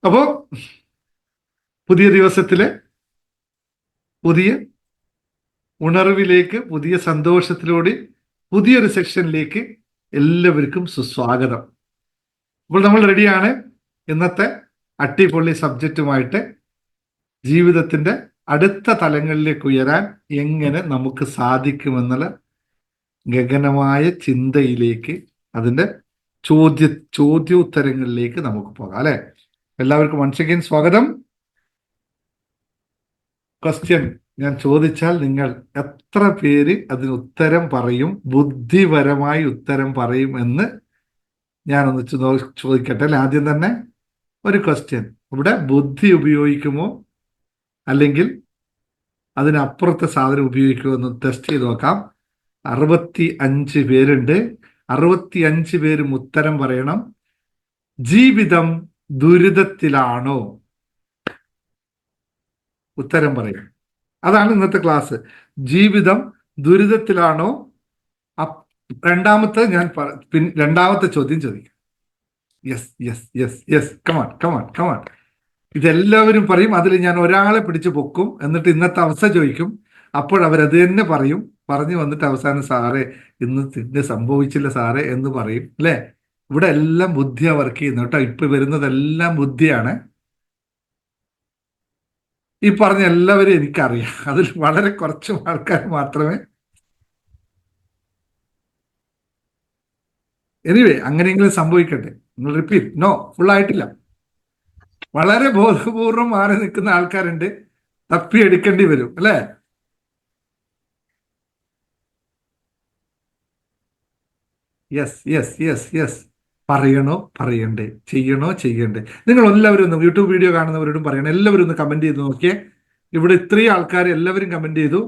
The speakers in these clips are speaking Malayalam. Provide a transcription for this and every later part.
അപ്പോൾ പുതിയ ദിവസത്തിലെ പുതിയ ഉണർവിലേക്ക്, പുതിയ സന്തോഷത്തിലൂടെ പുതിയൊരു സെക്ഷനിലേക്ക് എല്ലാവർക്കും സുസ്വാഗതം. അപ്പോൾ നമ്മൾ റെഡിയാണ് ഇന്നത്തെ അട്ടിപൊളി സബ്ജക്റ്റുമായിട്ട്. ജീവിതത്തിന്റെ അടുത്ത തലങ്ങളിലേക്ക് ഉയരാൻ എങ്ങനെ നമുക്ക് സാധിക്കുമെന്നുള്ള ഗഗനമായ ചിന്തയിലേക്ക്, അതിന്റെ ചോദ്യോത്തരങ്ങളിലേക്ക് നമുക്ക് പോകാം അല്ലെ. എല്ലാവർക്കും വൺസ് അഗൈൻ സ്വാഗതം. ക്വസ്റ്റ്യൻ ഞാൻ ചോദിച്ചാൽ നിങ്ങൾ എത്ര പേര് അതിന് ഉത്തരം പറയും, ബുദ്ധിപരമായി ഉത്തരം പറയും എന്ന് ഞാനൊന്ന് ചോദിക്കട്ടെ അല്ലെ. ആദ്യം തന്നെ ഒരു ക്വസ്റ്റ്യൻ, ഇവിടെ ബുദ്ധി ഉപയോഗിക്കുമോ അല്ലെങ്കിൽ അതിനപ്പുറത്തെ സാധനം ഉപയോഗിക്കുമോ എന്ന് ടെസ്റ്റ് ചെയ്ത് നോക്കാം. 65 പേരുണ്ട്. 65 പേരും ഉത്തരം പറയണം. ജീവിതം ദുരിതത്തിലാണോ? ഉത്തരം പറയും. അതാണ് ഇന്നത്തെ ക്ലാസ്. ജീവിതം ദുരിതത്തിലാണോ? രണ്ടാമത്തെ ചോദ്യം ചോദിക്കാം. Yes yes yes yes, come on come on come on. ഇതെല്ലാവരും പറയും. അതിൽ ഞാൻ ഒരാളെ പിടിച്ചു പൊക്കും, എന്നിട്ട് ഇന്നത്തെ അവസ്ഥ ചോദിക്കും. അപ്പോൾ അവരത് തന്നെ പറയും. പറഞ്ഞു വന്നിട്ട് അവസാനം സാറേ ഇന്ന് സംഭവിച്ചില്ല സാറേ എന്ന് പറയും അല്ലേ. ഇവിടെ എല്ലാം ബുദ്ധിയാണ് വർക്ക് ചെയ്യുന്നത് കേട്ടോ. ഇപ്പൊ വരുന്നതെല്ലാം ബുദ്ധിയാണ്. ഈ പറഞ്ഞ എല്ലാവരും എനിക്കറിയാം. അതിൽ വളരെ കുറച്ച് ആൾക്കാർ മാത്രമേ. എനിവേ, അങ്ങനെയെങ്കിലും സംഭവിക്കട്ടെ. നിങ്ങൾ റിപ്പീറ്റ്. നോ, ഫുൾ ആയിട്ടില്ല. വളരെ ബോധപൂർവം മാറി നിൽക്കുന്ന ആൾക്കാരുണ്ട്. തപ്പി എടുക്കേണ്ടി വരും അല്ലേ. Yes yes yes yes. പറയണോ പറയണ്ടേ, ചെയ്യണോ ചെയ്യണ്ടേ? നിങ്ങൾ എല്ലാവരും ഒന്ന് യൂട്യൂബ് വീഡിയോ കാണുന്നവരോടും പറയണം. എല്ലാവരും ഒന്ന് കമന്റ് ചെയ്ത് നോക്കിയേ. ഇവിടെ ഇത്രയും ആൾക്കാർ എല്ലാവരും കമന്റ് ചെയ്തു.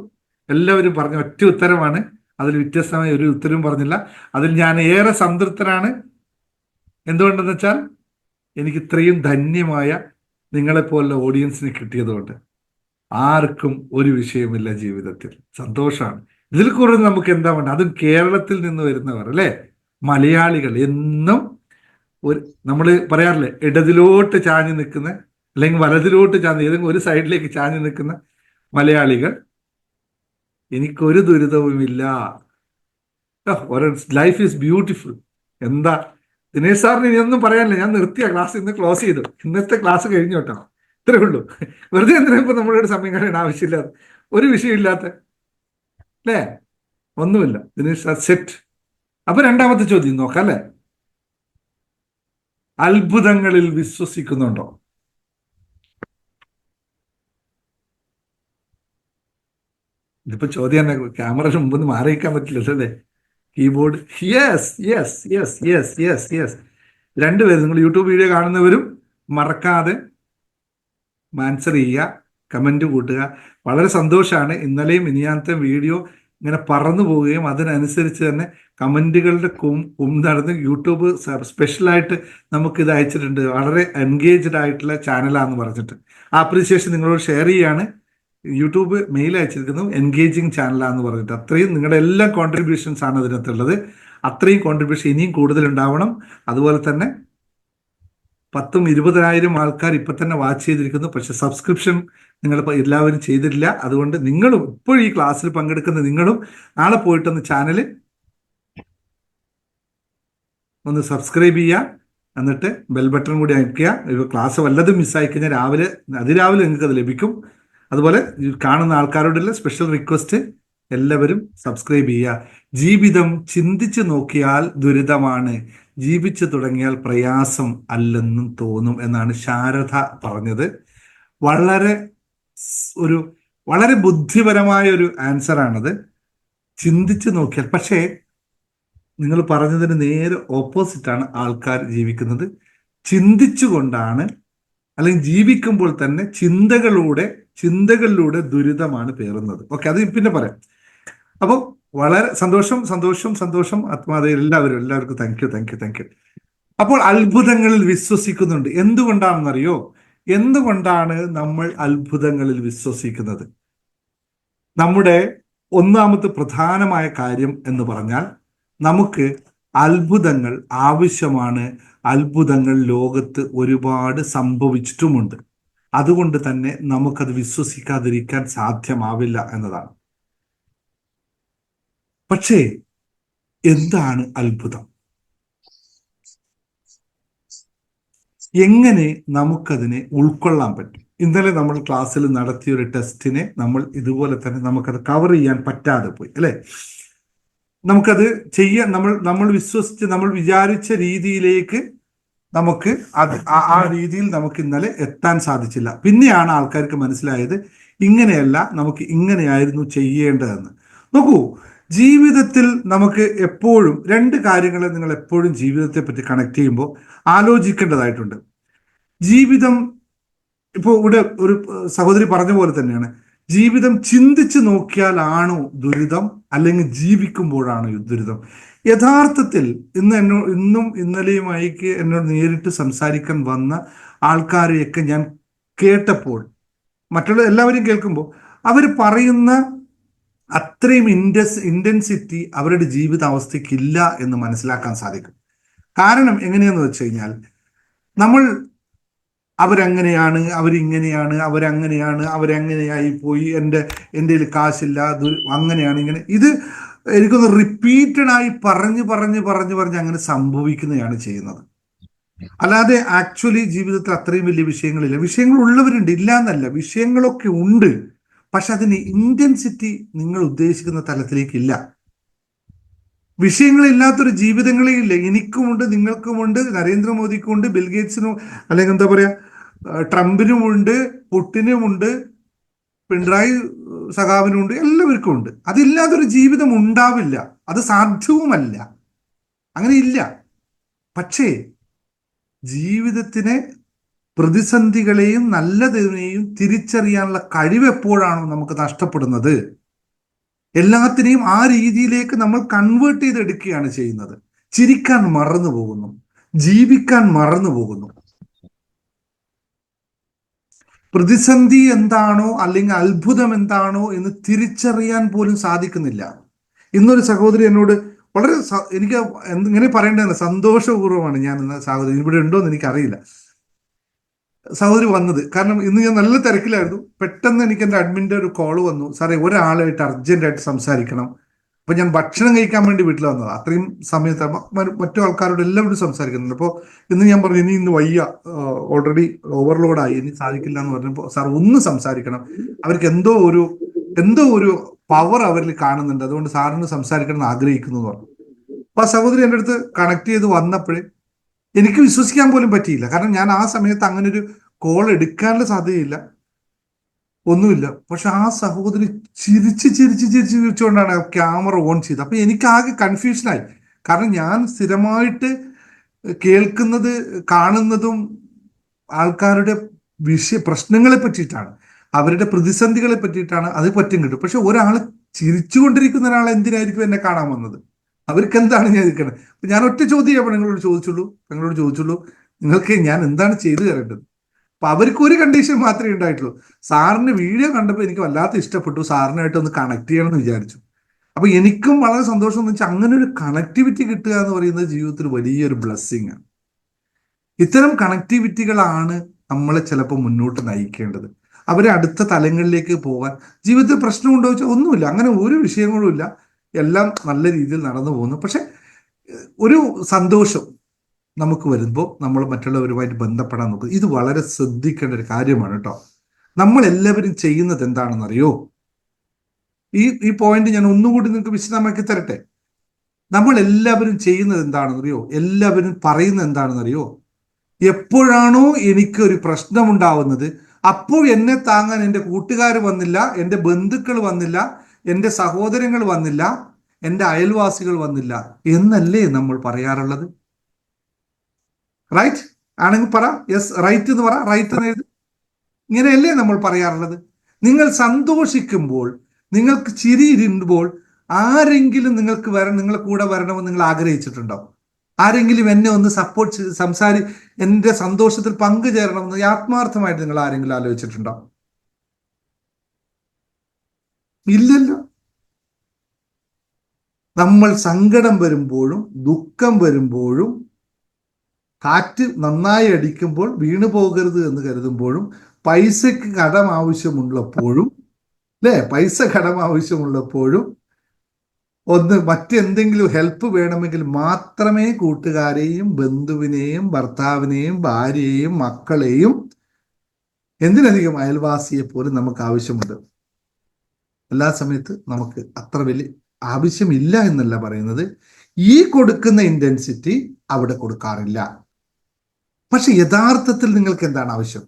എല്ലാവരും പറഞ്ഞ ഒറ്റ ഉത്തരമാണ്. അതിൽ വ്യത്യസ്തമായ ഒരു ഉത്തരവും പറഞ്ഞില്ല. അതിൽ ഞാൻ ഏറെ സംതൃപ്തനാണ്. എന്തുകൊണ്ടെന്ന് വെച്ചാൽ എനിക്ക് ഇത്രയും ധന്യമായ നിങ്ങളെപ്പോലുള്ള ഓഡിയൻസിനെ കിട്ടിയതുകൊണ്ട്. ആർക്കും ഒരു വിഷയമില്ല ജീവിതത്തിൽ, സന്തോഷമാണ്. ഇതിൽ കൂടുതൽ നമുക്ക് എന്താ വേണ്ട? അതും കേരളത്തിൽ നിന്ന് വരുന്നവർ അല്ലേ, മലയാളികൾ. എന്നും നമ്മൾ പറയാറില്ലേ, ഇടതിലോട്ട് ചാഞ്ഞു നിൽക്കുന്ന അല്ലെങ്കിൽ വലതിലോട്ട് ചാഞ്ഞ് ഏതെങ്കിലും ഒരു സൈഡിലേക്ക് ചാഞ്ഞു നിൽക്കുന്ന മലയാളികൾ. എനിക്കൊരു ദുരിതവുമില്ല. Life is beautiful. എന്താ ദിനേശ് സാറിന് ഇനിയൊന്നും പറയാനില്ല. ഞാൻ നിർത്തിയ ക്ലാസ് ഇന്ന് ക്ലോസ് ചെയ്തു. ഇന്നത്തെ ക്ലാസ് കഴിഞ്ഞു കേട്ടോ. ഇത്രേ ഉള്ളൂ. വെറുതെ എന്തിനാ ഇപ്പൊ നമ്മളോട് സമയം കളയാൻ ആവശ്യമില്ലാതെ, ഒരു വിഷയമില്ലാത്ത അല്ലേ, ഒന്നുമില്ല. Dinesh sir set. അപ്പൊ രണ്ടാമത്തെ ചോദ്യം നോക്കാം അല്ലെ. അത്ഭുതങ്ങളിൽ വിശ്വസിക്കുന്നുണ്ടോ? ഇതിപ്പോ ചോദ്യം തന്നെ, ക്യാമറയുടെ മുമ്പ് മാറിയിക്കാൻ പറ്റില്ലല്ലോ അല്ലേ. Keyboard. Yes yes yes yes yes yes. രണ്ടുപേരും, നിങ്ങൾ യൂട്യൂബ് വീഡിയോ കാണുന്നവരും മറക്കാതെ ആൻസർ ചെയ്യുക, കമന്റ് കൂട്ടുക. വളരെ സന്തോഷമാണ്. ഇന്നലെയും ഇനിയാനത്തെ വീഡിയോ ഇങ്ങനെ പറന്നു പോവുകയും അതിനനുസരിച്ച് തന്നെ കമന്റുകളുടെ നടന്ന് യൂട്യൂബ് സ്പെഷ്യലായിട്ട് നമുക്ക് ഇത് അയച്ചിട്ടുണ്ട്. വളരെ എൻഗേജ്ഡ് ആയിട്ടുള്ള ചാനലാന്ന് പറഞ്ഞിട്ട് ആ അപ്രീസിയേഷൻ നിങ്ങളോട് ഷെയർ ചെയ്യാണ്. യൂട്യൂബ് മെയിൽ അയച്ചിരിക്കുന്നു, എൻഗേജിങ് ചാനലാന്ന് പറഞ്ഞിട്ട്. അത്രയും നിങ്ങളുടെ എല്ലാ കോൺട്രിബ്യൂഷൻസ് ആണ് അതിനകത്തുള്ളത്. അത്രയും കോൺട്രിബ്യൂഷൻ ഇനിയും കൂടുതൽ ഉണ്ടാവണം. അതുപോലെ തന്നെ 10,000-20,000 ആൾക്കാർ ഇപ്പൊ തന്നെ വാച്ച് ചെയ്തിരിക്കുന്നു. പക്ഷെ സബ്സ്ക്രിപ്ഷൻ നിങ്ങൾ എല്ലാവരും ചെയ്തിട്ടില്ല. അതുകൊണ്ട് നിങ്ങളും ഇപ്പോൾ ഈ ക്ലാസ്സിൽ പങ്കെടുക്കുന്ന നിങ്ങളും നാളെ പോയിട്ടൊന്ന് ചാനൽ ഒന്ന് സബ്സ്ക്രൈബ് ചെയ്യുക. എന്നിട്ട് ബെൽ ബട്ടൺ കൂടി അയക്കുക. ക്ലാസ് വല്ലതും മിസ്സായി കഴിഞ്ഞാൽ അതിരാവിലെ നിങ്ങൾക്ക് അത് ലഭിക്കും. അതുപോലെ കാണുന്ന ആൾക്കാരോടുള്ള സ്പെഷ്യൽ റിക്വസ്റ്റ്, എല്ലാവരും സബ്സ്ക്രൈബ് ചെയ്യുക. ജീവിതം ചിന്തിച്ചു നോക്കിയാൽ ദുരിതമാണ്, ജീവിച്ചു തുടങ്ങിയാൽ പ്രയാസം അല്ലെന്നും തോന്നും എന്നാണ് ശാരദ പറഞ്ഞത്. വളരെ വളരെ ബുദ്ധിപരമായ ഒരു ആൻസർ ആണത്. ചിന്തിച്ചു നോക്കിയാൽ. പക്ഷേ നിങ്ങൾ പറഞ്ഞതിന് നേരെ ഓപ്പോസിറ്റാണ് ആൾക്കാർ ജീവിക്കുന്നത്. ചിന്തിച്ചുകൊണ്ടാണ്, അല്ലെങ്കിൽ ജീവിക്കുമ്പോൾ തന്നെ ചിന്തകളിലൂടെ ദുരിതമാണ് പേറുന്നത്. ഓക്കെ, അത് പിന്നെ പറയാം. അപ്പോൾ വളരെ സന്തോഷം സന്തോഷം സന്തോഷം ആത്മാതെ. എല്ലാവർക്കും താങ്ക് യു. അപ്പോൾ അത്ഭുതങ്ങളിൽ വിശ്വസിക്കുന്നുണ്ട്. എന്തുകൊണ്ടാണെന്നറിയോ? എന്തുകൊണ്ടാണ് നമ്മൾ അത്ഭുതങ്ങളിൽ വിശ്വസിക്കുന്നത്? നമ്മുടെ ഒന്നാമത്തെ പ്രധാനമായ കാര്യം എന്ന് പറഞ്ഞാൽ, നമുക്ക് അത്ഭുതങ്ങൾ ആവശ്യമാണ് അത്ഭുതങ്ങൾ ലോകത്ത് ഒരുപാട് സംഭവിച്ചിട്ടുമുണ്ട്. അതുകൊണ്ട് തന്നെ നമുക്കത് വിശ്വസിക്കാതിരിക്കാൻ സാധ്യമാവില്ല എന്നതാണ്. പക്ഷേ എന്താണ് അത്ഭുതം? എങ്ങനെ നമുക്കതിനെ ഉൾക്കൊള്ളാൻ പറ്റും? ഇന്നലെ നമ്മൾ ക്ലാസ്സിൽ നടത്തിയ ഒരു ടെസ്റ്റിനെ നമ്മൾ ഇതുപോലെ തന്നെ നമുക്കത് കവർ ചെയ്യാൻ പറ്റാതെ പോയി, അല്ലെ? നമുക്കത് ചെയ്യാൻ നമ്മൾ വിശ്വസിച്ച് നമ്മൾ വിചാരിച്ച രീതിയിലേക്ക് നമുക്ക് അത് ആ രീതിയിൽ നമുക്ക് ഇന്നലെ എത്താൻ സാധിച്ചില്ല. പിന്നെയാണ് ആൾക്കാർക്ക് മനസ്സിലായത് ഇങ്ങനെയല്ല, നമുക്ക് ഇങ്ങനെയായിരുന്നു ചെയ്യേണ്ടതെന്ന്. നോക്കൂ, ജീവിതത്തിൽ നമുക്ക് എപ്പോഴും രണ്ട് കാര്യങ്ങളെ നിങ്ങൾ എപ്പോഴും ജീവിതത്തെ പറ്റി കണക്ട് ചെയ്യുമ്പോൾ ആലോചിക്കേണ്ടതായിട്ടുണ്ട്. ജീവിതം, ഇപ്പോൾ ഇവിടെ ഒരു സഹോദരി പറഞ്ഞ പോലെ തന്നെയാണ്, ജീവിതം ചിന്തിച്ച് നോക്കിയാലാണോ ദുരിതം, അല്ലെങ്കിൽ ജീവിക്കുമ്പോഴാണോ ദുരിതം? യഥാർത്ഥത്തിൽ ഇന്നും ഇന്നലെയുമായിക്ക് എന്നോട് നേരിട്ട് സംസാരിക്കാൻ വന്ന ആൾക്കാരെയൊക്കെ ഞാൻ കേട്ടപ്പോൾ, മറ്റുള്ള എല്ലാവരും കേൾക്കുമ്പോൾ അവർ പറയുന്ന അത്രയും ഇന്റൻസിറ്റി അവരുടെ ജീവിതാവസ്ഥയ്ക്കില്ല എന്ന് മനസ്സിലാക്കാൻ സാധിക്കും. കാരണം എങ്ങനെയാന്ന് വെച്ച് കഴിഞ്ഞാൽ, നമ്മൾ അവരങ്ങനെയാണ്, അവരിങ്ങനെയാണ്, അവരങ്ങനെയായി പോയി, എൻ്റെ കാശില്ല, അങ്ങനെയാണ്, ഇങ്ങനെ, ഇത് എനിക്കൊന്ന് റിപ്പീറ്റഡ് ആയി പറഞ്ഞ് അങ്ങനെ സംഭവിക്കുന്നതാണ് ചെയ്യുന്നത്. അല്ലാതെ ആക്ച്വലി ജീവിതത്തിൽ അത്രയും വലിയ വിഷയങ്ങളില്ല. വിഷയങ്ങൾ ഉള്ളവരുണ്ട്, ഇല്ല എന്നല്ല, വിഷയങ്ങളൊക്കെ ഉണ്ട്. പക്ഷെ അതിന് ഇന്റൻസിറ്റി നിങ്ങൾ ഉദ്ദേശിക്കുന്ന തലത്തിലേക്കില്ല. വിഷയങ്ങളില്ലാത്തൊരു ജീവിതങ്ങളേ ഇല്ല. എനിക്കുമുണ്ട്, നിങ്ങൾക്കുമുണ്ട്, നരേന്ദ്രമോദിക്കുമുണ്ട്, ബിൽഗേറ്റ്സിനും, അല്ലെങ്കിൽ എന്താ പറയാ, ട്രംപിനുമുണ്ട്, പുട്ടിനുമുണ്ട്, പിണറായി സഖാവിനുമുണ്ട്, എല്ലാവർക്കും ഉണ്ട്. അതില്ലാത്തൊരു ജീവിതം ഉണ്ടാവില്ല, അത് സാധ്യവുമല്ല, അങ്ങനെ ഇല്ല. പക്ഷേ ജീവിതത്തിനെ, പ്രതിസന്ധികളെയും നല്ലതിനെയും തിരിച്ചറിയാനുള്ള കഴിവ് എപ്പോഴാണോ നമുക്ക് നഷ്ടപ്പെടുന്നത്, എല്ലാത്തിനെയും ആ രീതിയിലേക്ക് നമ്മൾ കൺവേർട്ട് ചെയ്തെടുക്കുകയാണ് ചെയ്യുന്നത്. ചിരിക്കാൻ മറന്നു പോകുന്നു, ജീവിക്കാൻ മറന്നു പോകുന്നു. പ്രതിസന്ധി എന്താണോ അല്ലെങ്കിൽ അത്ഭുതം എന്താണോ എന്ന് തിരിച്ചറിയാൻ പോലും സാധിക്കുന്നില്ല. ഇന്നൊരു സഹോദരി എന്നോട് വളരെ, എനിക്ക് ഇങ്ങനെ പറയേണ്ടത് സന്തോഷപൂർവ്വമാണ് ഞാൻ ഇന്ന് സഹോദരി ഇവിടെ ഉണ്ടോ എന്ന് എനിക്കറിയില്ല, സഹോദരി വന്നത്. കാരണം ഇന്ന് ഞാൻ നല്ല തിരക്കിലായിരുന്നു. പെട്ടെന്ന് എനിക്ക് എൻ്റെ അഡ്മിൻ്റെ ഒരു കോള് വന്നു, സാറേ ഒരാളായിട്ട് അർജന്റായിട്ട് സംസാരിക്കണം. അപ്പൊ ഞാൻ ഭക്ഷണം കഴിക്കാൻ വേണ്ടി വീട്ടിൽ വന്നത്. അത്രയും സമയത്ത് മറ്റു ആൾക്കാരോട് എല്ലാവരും സംസാരിക്കുന്നുണ്ട്. അപ്പോൾ ഇന്ന് ഞാൻ പറഞ്ഞു, ഇന്ന് വയ്യ, ഓൾറെഡി ഓവർലോഡായി, ഇനി സാധിക്കില്ല എന്ന് പറഞ്ഞപ്പോൾ, സാർ ഒന്ന് സംസാരിക്കണം, അവർക്ക് എന്തോ ഒരു പവർ അവരിൽ കാണുന്നുണ്ട്, അതുകൊണ്ട് സാറിന് സംസാരിക്കണം എന്ന് ആഗ്രഹിക്കുന്നു എന്ന് പറഞ്ഞു. അപ്പൊ ആ സഹോദരി എൻ്റെ അടുത്ത് കണക്ട് ചെയ്ത് വന്നപ്പോഴേ എനിക്ക് വിശ്വസിക്കാൻ പോലും പറ്റിയില്ല. കാരണം ഞാൻ ആ സമയത്ത് അങ്ങനെ ഒരു കോൾ എടുക്കാനുള്ള സാധ്യതയില്ല, ഒന്നുമില്ല. പക്ഷെ ആ സഹോദരി ചിരിച്ചുകൊണ്ടാണ് ക്യാമറ ഓൺ ചെയ്തത്. അപ്പൊ എനിക്ക് ആകെ കൺഫ്യൂഷനായി. കാരണം ഞാൻ സ്ഥിരമായിട്ട് കേൾക്കുന്നത്, കാണുന്നതും ആൾക്കാരുടെ പ്രശ്നങ്ങളെ പറ്റിയിട്ടാണ്, അവരുടെ പ്രതിസന്ധികളെ പറ്റിയിട്ടാണ്. അത് പറ്റും കിട്ടും. പക്ഷെ ഒരാൾ ചിരിച്ചുകൊണ്ടിരിക്കുന്ന ഒരാൾ എന്തിനായിരിക്കും എന്നെ കാണാൻ വന്നത്? അവർക്ക് എന്താണ് ഞാൻ ഇരിക്കുന്നത്? ഞാൻ ഒറ്റ ചോദ്യം നിങ്ങളോട് ചോദിച്ചുള്ളൂ, നിങ്ങൾക്ക് ഞാൻ എന്താണ് ചെയ്തു തരേണ്ടത്? അപ്പൊ അവർക്ക് ഒരു കണ്ടീഷൻ മാത്രമേ ഉണ്ടായിട്ടുള്ളൂ. സാറിന് വീഡിയോ കണ്ടപ്പോൾ എനിക്ക് വല്ലാത്ത ഇഷ്ടപ്പെട്ടു, സാറിനായിട്ട് ഒന്ന് കണക്ട് ചെയ്യണം എന്ന് വിചാരിച്ചു. അപ്പൊ എനിക്കും വളരെ സന്തോഷം എന്ന് വെച്ചാൽ, അങ്ങനെ ഒരു കണക്ടിവിറ്റി കിട്ടുക എന്ന് പറയുന്നത് ജീവിതത്തിൽ വലിയൊരു ബ്ലെസ്സിങ് ആണ്. ഇത്തരം കണക്ടിവിറ്റികളാണ് നമ്മളെ ചിലപ്പോൾ മുന്നോട്ട് നയിക്കേണ്ടത്. അവരെ അടുത്ത തലങ്ങളിലേക്ക് പോകാൻ. ജീവിതത്തിൽ പ്രശ്നമുണ്ടോ വെച്ചാൽ ഒന്നുമില്ല, അങ്ങനെ ഒരു വിഷയങ്ങളും ഇല്ല, എല്ലാം നല്ല രീതിയിൽ നടന്നു പോകുന്നു. പക്ഷെ ഒരു സന്തോഷം നമുക്ക് വരുമ്പോൾ നമ്മൾ മറ്റുള്ളവരുമായിട്ട് ബന്ധപ്പെടാൻ നോക്കും. ഇത് വളരെ ശ്രദ്ധിക്കേണ്ട ഒരു കാര്യമാണ് കേട്ടോ. നമ്മൾ എല്ലാവരും ചെയ്യുന്നത് എന്താണെന്നറിയോ? ഈ പോയിന്റ് ഞാൻ ഒന്നുകൂടി നിങ്ങൾക്ക് വിശദമാക്കി തരട്ടെ. നമ്മൾ എല്ലാവരും ചെയ്യുന്നത് എന്താണെന്നറിയോ? എല്ലാവരും പറയുന്നത് എന്താണെന്നറിയോ? എപ്പോഴാണോ എനിക്കൊരു പ്രശ്നമുണ്ടാവുന്നത്, അപ്പോൾ എന്നെ താങ്ങാൻ എൻ്റെ കൂട്ടുകാർ വന്നില്ല, എൻ്റെ ബന്ധുക്കൾ വന്നില്ല, എൻ്റെ സഹോദരങ്ങൾ വന്നില്ല, എൻ്റെ അയൽവാസികൾ വന്നില്ല എന്നല്ലേ നമ്മൾ പറയാറുള്ളത്? റൈറ്റ് ആണെങ്കിൽ പറ, യെസ് റൈറ്റ് എന്ന് പറ, റൈറ്റ് എന്ന് എഴുതി. ഇങ്ങനെയല്ലേ നമ്മൾ പറയാറുള്ളത്? നിങ്ങൾ സന്തോഷിക്കുമ്പോൾ, നിങ്ങൾക്ക് ചിരിയിരുമ്പോൾ ആരെങ്കിലും നിങ്ങളുടെ കൂടെ വരണമെന്ന് നിങ്ങൾ ആഗ്രഹിച്ചിട്ടുണ്ടോ? ആരെങ്കിലും എന്നെ ഒന്ന് സപ്പോർട്ട് ചെയ്ത് എൻ്റെ സന്തോഷത്തിൽ പങ്കുചേരണമെന്ന് ആത്മാർത്ഥമായിട്ട് നിങ്ങൾ ആരെങ്കിലും ആലോചിച്ചിട്ടുണ്ടോ? ഇല്ലല്ലോ. നമ്മൾ സങ്കടം വരുമ്പോഴും ദുഃഖം വരുമ്പോഴും കാറ്റ് നന്നായി അടിക്കുമ്പോൾ വീണു പോകരുത് എന്ന് കരുതുമ്പോഴും പൈസക്ക് കടം ആവശ്യമുള്ളപ്പോഴും, അല്ലേ, പൈസ കടം ആവശ്യമുള്ളപ്പോഴും ഒന്ന് മറ്റെന്തെങ്കിലും ഹെൽപ്പ് വേണമെങ്കിൽ മാത്രമേ കൂട്ടുകാരെയും ബന്ധുവിനെയും ഭർത്താവിനെയും ഭാര്യയെയും മക്കളെയും, എന്തിനധികം അയൽവാസിയെ പോലും നമുക്ക് ആവശ്യമുണ്ട്. എല്ലാ സമയത്ത് നമുക്ക് അത്ര വലിയ ആവശ്യമില്ല എന്നല്ല പറയുന്നത്, ഈ കൊടുക്കുന്ന ഇന്റൻസിറ്റി അവിടെ കൊടുക്കാറില്ല. പക്ഷെ യഥാർത്ഥത്തിൽ നിങ്ങൾക്ക് എന്താണ് ആവശ്യം?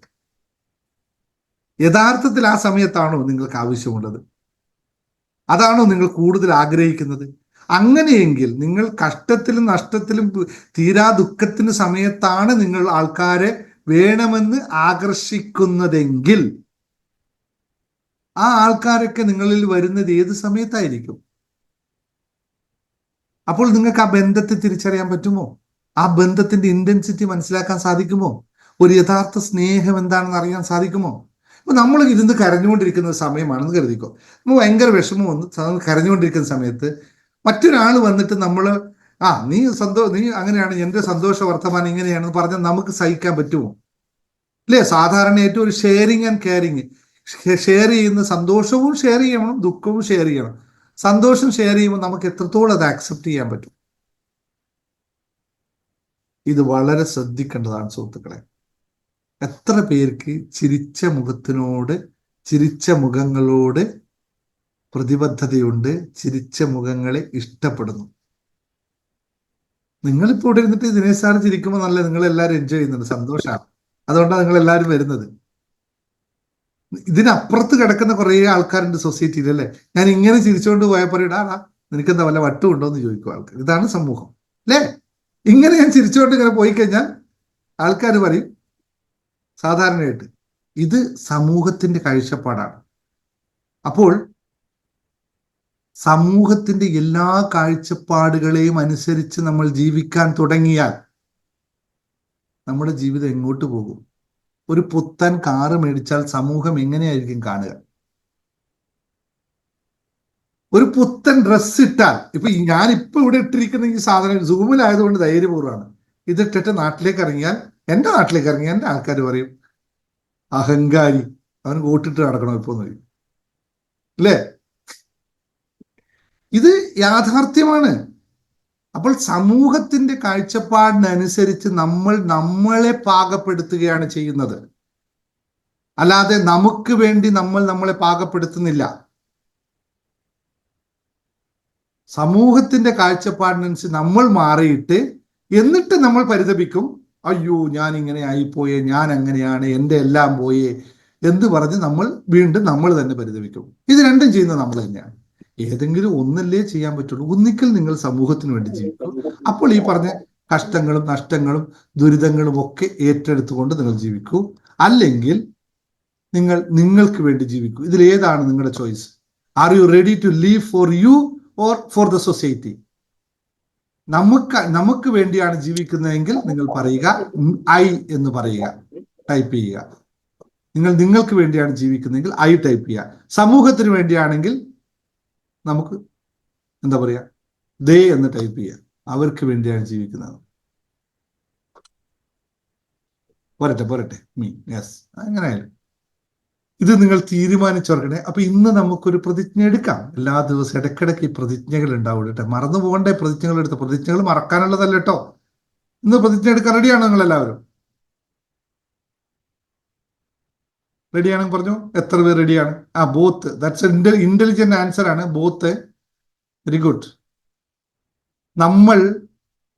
യഥാർത്ഥത്തിൽ ആ സമയത്താണോ നിങ്ങൾക്ക് ആവശ്യമുള്ളത്? അതാണോ നിങ്ങൾ കൂടുതൽ ആഗ്രഹിക്കുന്നത്? അങ്ങനെയെങ്കിൽ നിങ്ങൾ കഷ്ടത്തിലും നഷ്ടത്തിലും തീരാ ദുഃഖത്തിന് സമയത്താണ് നിങ്ങൾ ആൾക്കാരെ വേണമെന്ന് ആകർഷിക്കുന്നതെങ്കിൽ ആ ആൾക്കാരൊക്കെ നിങ്ങളിൽ വരുന്നത് ഏത് സമയത്തായിരിക്കും? അപ്പോൾ നിങ്ങൾക്ക് ആ ബന്ധത്തെ തിരിച്ചറിയാൻ പറ്റുമോ? ആ ബന്ധത്തിന്റെ ഇന്റൻസിറ്റി മനസ്സിലാക്കാൻ സാധിക്കുമോ? ഒരു യഥാർത്ഥ സ്നേഹം എന്താണെന്ന് അറിയാൻ സാധിക്കുമോ? അപ്പൊ നമ്മൾ ഇരുന്ന് കരഞ്ഞുകൊണ്ടിരിക്കുന്ന സമയമാണെന്ന് കരുതിക്കോ. നമ്മൾ ഭയങ്കര വിഷമം വന്ന് കരഞ്ഞുകൊണ്ടിരിക്കുന്ന സമയത്ത് മറ്റൊരാൾ വന്നിട്ട് നമ്മൾ നീ അങ്ങനെയാണ്, എന്റെ സന്തോഷ വർത്തമാനം ഇങ്ങനെയാണെന്ന് പറഞ്ഞാൽ നമുക്ക് സഹിക്കാൻ പറ്റുമോ? അല്ലേ? സാധാരണ ഏറ്റവും ഒരു ഷെയറിങ് ആൻഡ് കെയറിങ്. ഷെയർ ചെയ്യുന്ന സന്തോഷവും ഷെയർ ചെയ്യണം, ദുഃഖവും ഷെയർ ചെയ്യണം. സന്തോഷം ഷെയർ ചെയ്യുമ്പോൾ നമുക്ക് എത്രത്തോളം അത് ആക്സെപ്റ്റ് ചെയ്യാൻ പറ്റും? ഇത് വളരെ ശ്രദ്ധിക്കേണ്ടതാണ് സുഹൃത്തുക്കളെ. എത്ര പേർക്ക് ചിരിച്ച മുഖത്തിനോട്, ചിരിച്ച മുഖങ്ങളോട് പ്രതിബദ്ധതയുണ്ട്, ചിരിച്ച മുഖങ്ങളെ ഇഷ്ടപ്പെടുന്നു. നിങ്ങളിപ്പോൾ ഇവിടെ ഇരുന്നിട്ട് ദിനേശ് സാർ ചിരിക്കുമ്പോൾ നല്ല നിങ്ങൾ എല്ലാവരും എൻജോയ് ചെയ്യുന്നുണ്ട്, സന്തോഷമാണ്. അതുകൊണ്ടാണ് നിങ്ങൾ എല്ലാവരും വരുന്നത്. ഇതിനപ്പുറത്ത് കിടക്കുന്ന കുറേ ആൾക്കാരുണ്ട് സൊസൈറ്റിയിൽ, അല്ലേ? ഞാൻ ഇങ്ങനെ ചിരിച്ചുകൊണ്ട് പോയപ്പോൾ നിനക്കെന്താ വല്ല വട്ടും ഉണ്ടോ എന്ന് ചോദിക്കും ആൾക്കാർ. ഇതാണ് സമൂഹം, അല്ലേ? ഇങ്ങനെ ഞാൻ ചിരിച്ചുകൊണ്ട് ഇങ്ങനെ പോയി കഴിഞ്ഞാൽ ആൾക്കാർ പറയും സാധാരണയായിട്ട് ഇത് സമൂഹത്തിന്റെ കാഴ്ചപ്പാടാണ്. അപ്പോൾ സമൂഹത്തിന്റെ എല്ലാ കാഴ്ചപ്പാടുകളെയും അനുസരിച്ച് നമ്മൾ ജീവിക്കാൻ തുടങ്ങിയാൽ നമ്മുടെ ജീവിതം എങ്ങോട്ട് പോകും? ഒരു പുത്തൻ കാറ് മേടിച്ചാൽ സമൂഹം എങ്ങനെയായിരിക്കും കാണുക? ഒരു പുത്തൻ ഡ്രസ്സ് ഇട്ടാൽ, ഞാനിപ്പോ ഇവിടെ ഇട്ടിരിക്കുന്ന ഈ സാധനം സൂമിലായതുകൊണ്ട് ധൈര്യപൂർവ്വമാണ്, ഇതിട്ടിട്ട് നാട്ടിലേക്ക് ഇറങ്ങിയാൽ, എന്റെ നാട്ടിലേക്ക് ഇറങ്ങിയാൽ എന്റെ ആൾക്കാർ പറയും അഹങ്കാരി, അവൻ കോട്ടിട്ട് നടക്കണം ഇപ്പൊ എന്ന് പറയും, അല്ലേ? ഇത് യാഥാർത്ഥ്യമാണ്. അപ്പോൾ സമൂഹത്തിന്റെ കാഴ്ചപ്പാടിനനുസരിച്ച് നമ്മൾ നമ്മളെ പാകപ്പെടുത്തുകയാണ് ചെയ്യുന്നത്, അല്ലാതെ നമുക്ക് വേണ്ടി നമ്മൾ നമ്മളെ പാകപ്പെടുത്തുന്നില്ല. സമൂഹത്തിന്റെ കാഴ്ചപ്പാടിനനുസരിച്ച് നമ്മൾ മാറിയിട്ട് എന്നിട്ട് നമ്മൾ പരിതപിക്കും, അയ്യോ ഞാൻ ഇങ്ങനെ ആയിപ്പോയേ, ഞാൻ അങ്ങനെയാണ്, എൻ്റെ എല്ലാം പോയേ എന്ന് പറഞ്ഞ് നമ്മൾ വീണ്ടും നമ്മൾ തന്നെ പരിതപിക്കും. ഇത് രണ്ടും ചെയ്യുന്നത് നമ്മൾ തന്നെയാണ്. ഏതെങ്കിലും ഒന്നല്ലേ ചെയ്യാൻ പറ്റുള്ളൂ. ഒന്നിക്കൽ നിങ്ങൾ സമൂഹത്തിന് വേണ്ടി ജീവിക്കും. അപ്പോൾ ഈ പറഞ്ഞ കഷ്ടങ്ങളും നഷ്ടങ്ങളും ദുരിതങ്ങളും ഒക്കെ ഏറ്റെടുത്തുകൊണ്ട് നിങ്ങൾ ജീവിക്കൂ. അല്ലെങ്കിൽ നിങ്ങൾ നിങ്ങൾക്ക് വേണ്ടി ജീവിക്കൂ. ഇതിലേതാണ് നിങ്ങളുടെ choice? Are you ready to live for you or for the society? നമുക്ക് വേണ്ടിയാണ് ജീവിക്കുന്നതെങ്കിൽ നിങ്ങൾ പറയുക ഐ എന്ന് പറയുക, ടൈപ്പ് ചെയ്യുക. നിങ്ങൾക്ക് വേണ്ടിയാണ് ജീവിക്കുന്നതെങ്കിൽ ഐ ടൈപ്പ് ചെയ്യുക. സമൂഹത്തിന് വേണ്ടിയാണെങ്കിൽ നമുക്ക് എന്താ പറയാ, ദേ എന്ന് ടൈപ്പ് ചെയ്യുക. അവർക്ക് വേണ്ടിയാണ് ജീവിക്കുന്നത്. പോരട്ടെ മീ, യെസ്, അങ്ങനെയായാലും ഇത് നിങ്ങൾ തീരുമാനിച്ചോർക്കണേ. അപ്പൊ ഇന്ന് നമുക്കൊരു പ്രതിജ്ഞ എടുക്കാം. എല്ലാ ദിവസവും ഇടയ്ക്കിടയ്ക്ക് ഈ പ്രതിജ്ഞകൾ ഉണ്ടാവും കേട്ടോ. മറന്നു പോകണ്ടേ പ്രതിജ്ഞകൾ എടുത്ത? പ്രതിജ്ഞകൾ മറക്കാനുള്ളതല്ല കേട്ടോ. ഇന്ന് പ്രതിജ്ഞ എടുക്കാൻ റെഡിയാണോ നിങ്ങൾ എല്ലാവരും? റെഡിയാണെന്ന് പറഞ്ഞു. എത്ര പേർ റെഡിയാണ്? ബോത്ത്, ദാറ്റ്സ് ഇന്റലിജന്റ് ആൻസർ ആണ്, ബോത്ത്. Very good.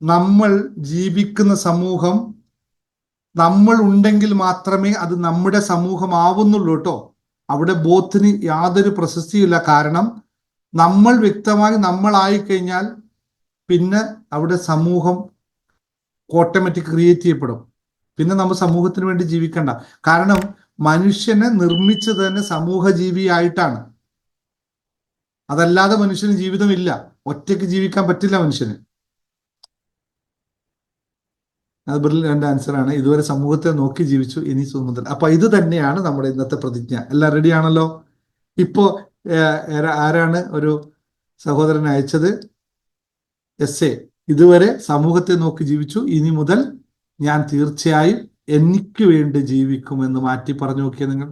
നമ്മൾ ജീവിക്കുന്ന സമൂഹം നമ്മൾ ഉണ്ടെങ്കിൽ മാത്രമേ അത് നമ്മുടെ സമൂഹമാവുന്നുള്ളൂ കേട്ടോ. അവിടെ ബോത്തിന് യാതൊരു പ്രശസ്തിയില്ല. കാരണം നമ്മൾ വ്യക്തമായി നമ്മളായി കഴിഞ്ഞാൽ പിന്നെ അവിടെ സമൂഹം ഓട്ടോമാറ്റിക് ക്രിയേറ്റ് ചെയ്യപ്പെടും. പിന്നെ നമ്മൾ സമൂഹത്തിന് വേണ്ടി ജീവിക്കണ്ട. കാരണം മനുഷ്യനെ നിർമ്മിച്ചത് തന്നെ സമൂഹ ജീവിയായിട്ടാണ്. അതല്ലാതെ മനുഷ്യന് ജീവിതമില്ല. ഒറ്റയ്ക്ക് ജീവിക്കാൻ പറ്റില്ല മനുഷ്യന്. അത് ബ്രില്യന്റ് ആൻസറാണ്. ഇതുവരെ സമൂഹത്തെ നോക്കി ജീവിച്ചു, ഇനി മുതൽ. അപ്പൊ ഇത് തന്നെയാണ് നമ്മുടെ ഇന്നത്തെ പ്രതിജ്ഞ. എല്ലാം റെഡി ആണല്ലോ? ഇപ്പോ ആരാണ് ഒരു സഹോദരൻ അയച്ചത്? S A. ഇതുവരെ സമൂഹത്തെ നോക്കി ജീവിച്ചു, ഇനി മുതൽ ഞാൻ തീർച്ചയായും എനിക്ക് വേണ്ടി ജീവിക്കുമെന്ന് മാറ്റി പറഞ്ഞു നോക്കിയ നിങ്ങൾ.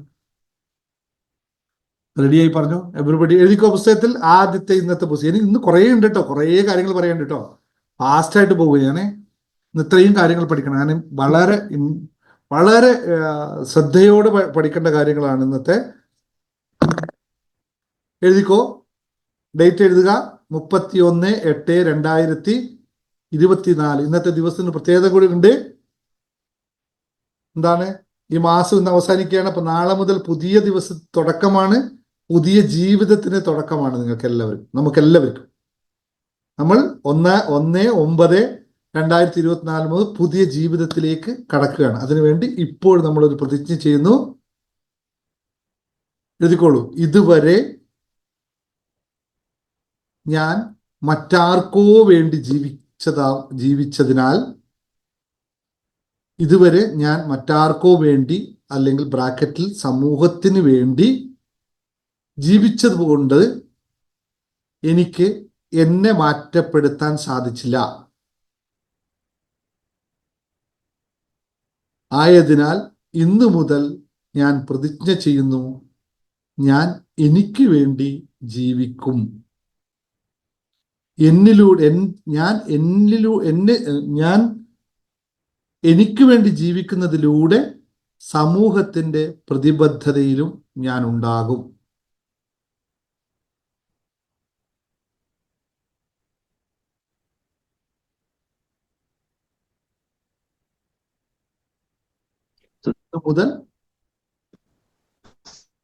റെഡിയായി പറഞ്ഞു? എവരിബഡി എഴുതിക്കോ പുസ്തകത്തിൽ. ആദ്യത്തെ ഇന്നത്തെ പുസ്തകം. ഇനി ഇന്ന് കുറേ ഉണ്ട് കേട്ടോ, കുറേ കാര്യങ്ങൾ പറയാനുണ്ട് കേട്ടോ. ഫാസ്റ്റായിട്ട് പോകുക ഞാൻ. ഇന്ന് ഇത്രയും കാര്യങ്ങൾ പഠിക്കണം. ഞാൻ വളരെ വളരെ ശ്രദ്ധയോട് പഠിക്കേണ്ട കാര്യങ്ങളാണ് ഇന്നത്തെ. എഴുതിക്കോ, ഡേറ്റ് എഴുതുക. 31/8/2024. ഇന്നത്തെ ദിവസത്തിന് പ്രത്യേകത കൂടി ഉണ്ട്. എന്താണ്? ഈ മാസം ഇന്ന് അവസാനിക്കുകയാണ്. അപ്പൊ നാളെ മുതൽ പുതിയ ദിവസം തുടക്കമാണ്, പുതിയ ജീവിതത്തിന് തുടക്കമാണ്. നിങ്ങൾക്ക് എല്ലാവരും, നമുക്കെല്ലാവർക്കും. നമ്മൾ 1/9/2024 മുതൽ പുതിയ ജീവിതത്തിലേക്ക് കടക്കുകയാണ്. അതിനുവേണ്ടി ഇപ്പോൾ നമ്മളൊരു പ്രതിജ്ഞ ചെയ്യുന്നു. എഴുതിക്കോളൂ. ഇതുവരെ ഞാൻ മറ്റാർക്കോ വേണ്ടി ജീവിച്ചതിനാൽ, ഇതുവരെ ഞാൻ മറ്റാർക്കോ വേണ്ടി, അല്ലെങ്കിൽ ബ്രാക്കറ്റിൽ സമൂഹത്തിന് വേണ്ടി ജീവിച്ചതുകൊണ്ട് എനിക്ക് എന്നെ മാറ്റപ്പെടുത്താൻ സാധിച്ചില്ല. ആയതിനാൽ ഇന്നു മുതൽ ഞാൻ പ്രതിജ്ഞ ചെയ്യുന്നു, ഞാൻ എനിക്ക് വേണ്ടി ജീവിക്കും. ഞാൻ എനിക്ക് വേണ്ടി ജീവിക്കുന്നതിലൂടെ സമൂഹത്തിന്റെ പ്രതിബദ്ധതയിലും ഞാൻ ഉണ്ടാകും. മുതൽ